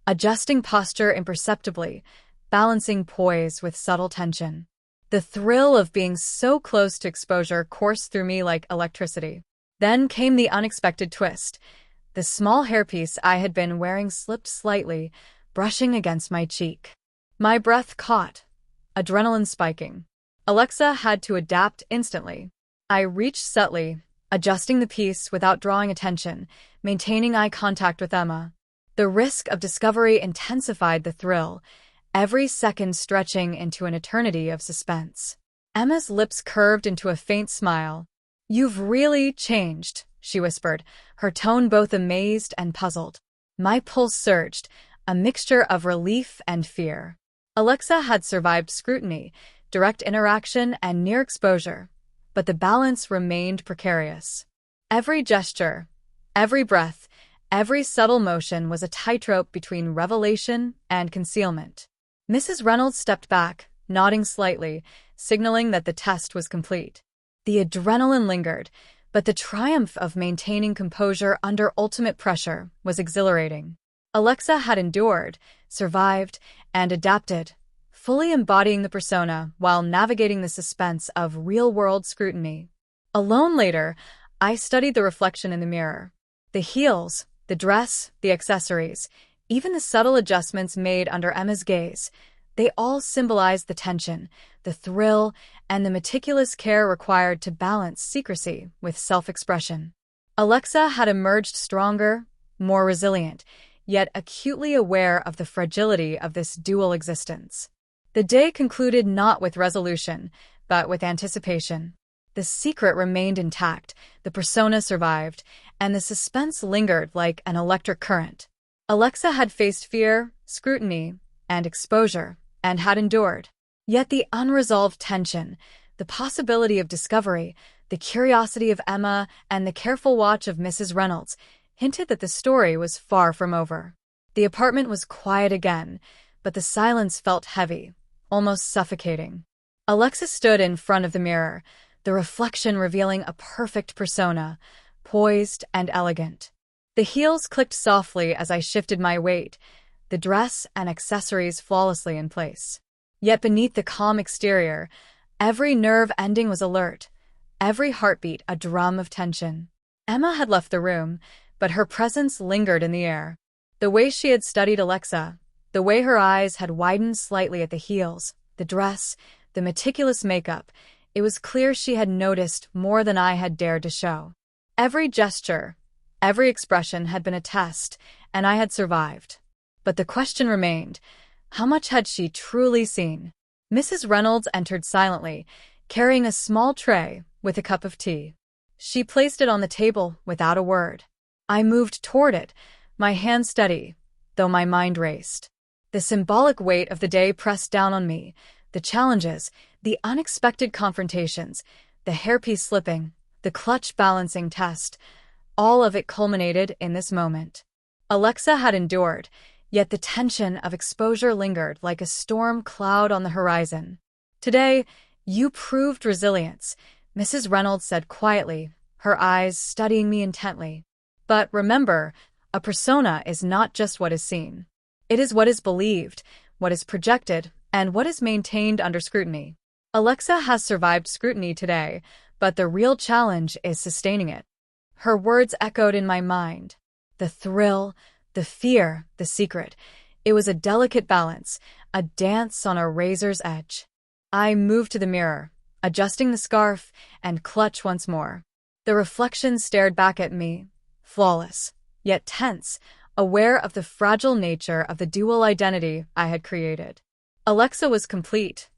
Speaker 1: adjusting posture imperceptibly, balancing poise with subtle tension. The thrill of being so close to exposure coursed through me like electricity. Then came the unexpected twist. The small hairpiece I had been wearing slipped slightly, brushing against my cheek. My breath caught, adrenaline spiking. Alexa had to adapt instantly. I reached subtly, adjusting the piece without drawing attention, maintaining eye contact with Emma. The risk of discovery intensified the thrill, every second stretching into an eternity of suspense. Emma's lips curved into a faint smile. You've really changed, she whispered, her tone both amazed and puzzled. My pulse surged, a mixture of relief and fear. Alexa had survived scrutiny, direct interaction, and near exposure, but the balance remained precarious. Every gesture, every breath, every subtle motion was a tightrope between revelation and concealment. Mrs. Reynolds stepped back, nodding slightly, signaling that the test was complete. The adrenaline lingered, but the triumph of maintaining composure under ultimate pressure was exhilarating. Alexa had endured, survived, and adapted, fully embodying the persona while navigating the suspense of real-world scrutiny. Alone later, I studied the reflection in the mirror. The heels, the dress, the accessories, even the subtle adjustments made under Emma's gaze, they all symbolized the tension, the thrill, and the meticulous care required to balance secrecy with self-expression. Alexa had emerged stronger, more resilient, yet acutely aware of the fragility of this dual existence. The day concluded not with resolution, but with anticipation. The secret remained intact, the persona survived, and the suspense lingered like an electric current. Alexa had faced fear, scrutiny, and exposure, and had endured. Yet the unresolved tension, the possibility of discovery, the curiosity of Emma, and the careful watch of Mrs. Reynolds hinted that the story was far from over. The apartment was quiet again, but the silence felt heavy, almost suffocating. Alexa stood in front of the mirror, the reflection revealing a perfect persona, poised and elegant. The heels clicked softly as I shifted my weight, the dress and accessories flawlessly in place. Yet beneath the calm exterior, every nerve ending was alert, every heartbeat a drum of tension. Emma had left the room, but her presence lingered in the air. The way she had studied Alexa, the way her eyes had widened slightly at the heels, the dress, the meticulous makeup, it was clear she had noticed more than I had dared to show. Every gesture, every expression had been a test, and I had survived. But the question remained, how much had she truly seen? Mrs. Reynolds entered silently, carrying a small tray with a cup of tea. She placed it on the table without a word. I moved toward it, my hand steady, though my mind raced. The symbolic weight of the day pressed down on me, the challenges, the unexpected confrontations, the hairpiece slipping, the clutch balancing test, all of it culminated in this moment. Alexa had endured, yet the tension of exposure lingered like a storm cloud on the horizon. Today, you proved resilience, Mrs. Reynolds said quietly, her eyes studying me intently. But remember, a persona is not just what is seen. It is what is believed, what is projected, and what is maintained under scrutiny. Alexa has survived scrutiny today, but the real challenge is sustaining it. Her words echoed in my mind. The thrill, the fear, the secret. It was a delicate balance, a dance on a razor's edge. I moved to the mirror, adjusting the scarf, and clutch once more. The reflection stared back at me, flawless, yet tense, aware of the fragile nature of the dual identity I had created. Alexa was complete,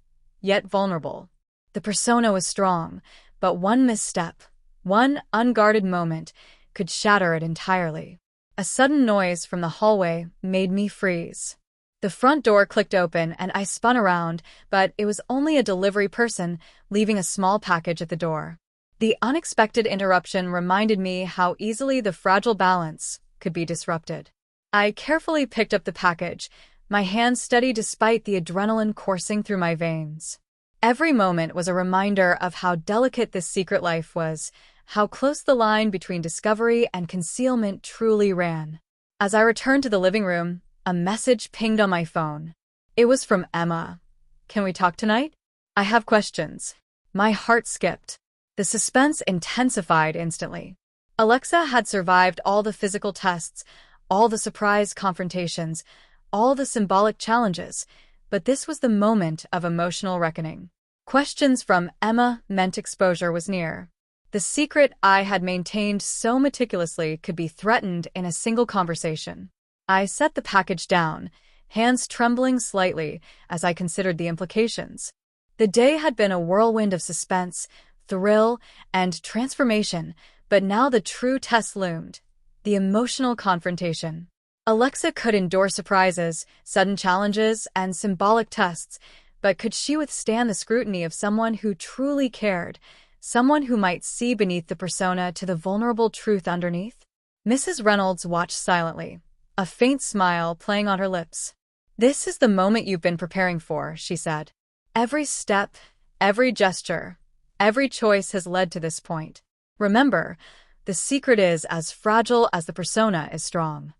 Speaker 1: yet vulnerable. The persona was strong, but one misstep, one unguarded moment, could shatter it entirely. A sudden noise from the hallway made me freeze. The front door clicked open and I spun around, but it was only a delivery person leaving a small package at the door. The unexpected interruption reminded me how easily the fragile balance could be disrupted. I carefully picked up the package, my hands steady despite the adrenaline coursing through my veins. Every moment was a reminder of how delicate this secret life was, how close the line between discovery and concealment truly ran. As I returned to the living room, a message pinged on my phone. It was from Emma. "Can we talk tonight? I have questions." My heart skipped. The suspense intensified instantly. Alexa had survived all the physical tests, all the surprise confrontations, all the symbolic challenges, but this was the moment of emotional reckoning. Questions from Emma meant exposure was near. The secret I had maintained so meticulously could be threatened in a single conversation. I set the package down, hands trembling slightly as I considered the implications. The day had been a whirlwind of suspense, thrill, and transformation, but now the true test loomed: the emotional confrontation. Alexa could endure surprises, sudden challenges, and symbolic tests, but could she withstand the scrutiny of someone who truly cared, someone who might see beneath the persona to the vulnerable truth underneath? Mrs. Reynolds watched silently, a faint smile playing on her lips. "This is the moment you've been preparing for," she said. "Every step, every gesture, every choice has led to this point. Remember, the secret is as fragile as the persona is strong."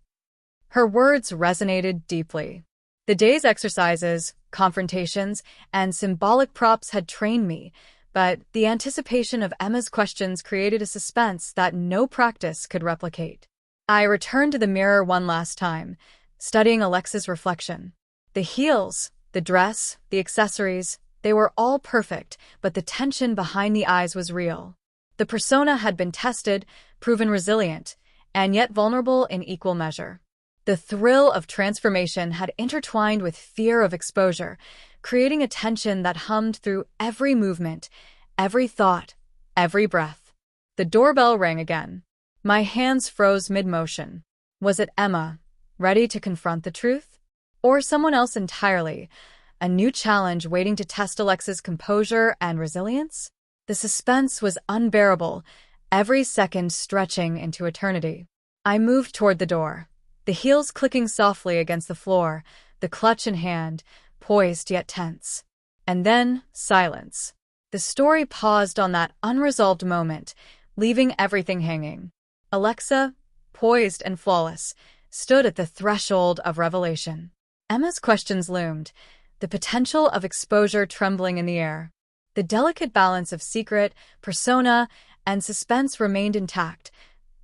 Speaker 1: Her words resonated deeply. The day's exercises, confrontations, and symbolic props had trained me, but the anticipation of Emma's questions created a suspense that no practice could replicate. I returned to the mirror one last time, studying Alexa's reflection. The heels, the dress, the accessories, they were all perfect, but the tension behind the eyes was real. The persona had been tested, proven resilient, and yet vulnerable in equal measure. The thrill of transformation had intertwined with fear of exposure, creating a tension that hummed through every movement, every thought, every breath. The doorbell rang again. My hands froze mid-motion. Was it Emma, ready to confront the truth? Or someone else entirely, a new challenge waiting to test Alexa's composure and resilience? The suspense was unbearable, every second stretching into eternity. I moved toward the door, the heels clicking softly against the floor, the clutch in hand, poised yet tense. And then, silence. The story paused on that unresolved moment, leaving everything hanging. Alexa, poised and flawless, stood at the threshold of revelation. Emma's questions loomed, the potential of exposure trembling in the air. The delicate balance of secret, persona, and suspense remained intact,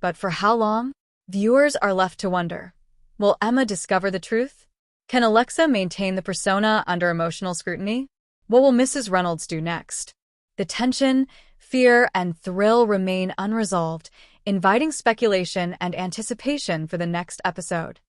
Speaker 1: but for how long? Viewers are left to wonder. Will Emma discover the truth? Can Alexa maintain the persona under emotional scrutiny? What will Mrs. Reynolds do next? The tension, fear, and thrill remain unresolved, inviting speculation and anticipation for the next episode.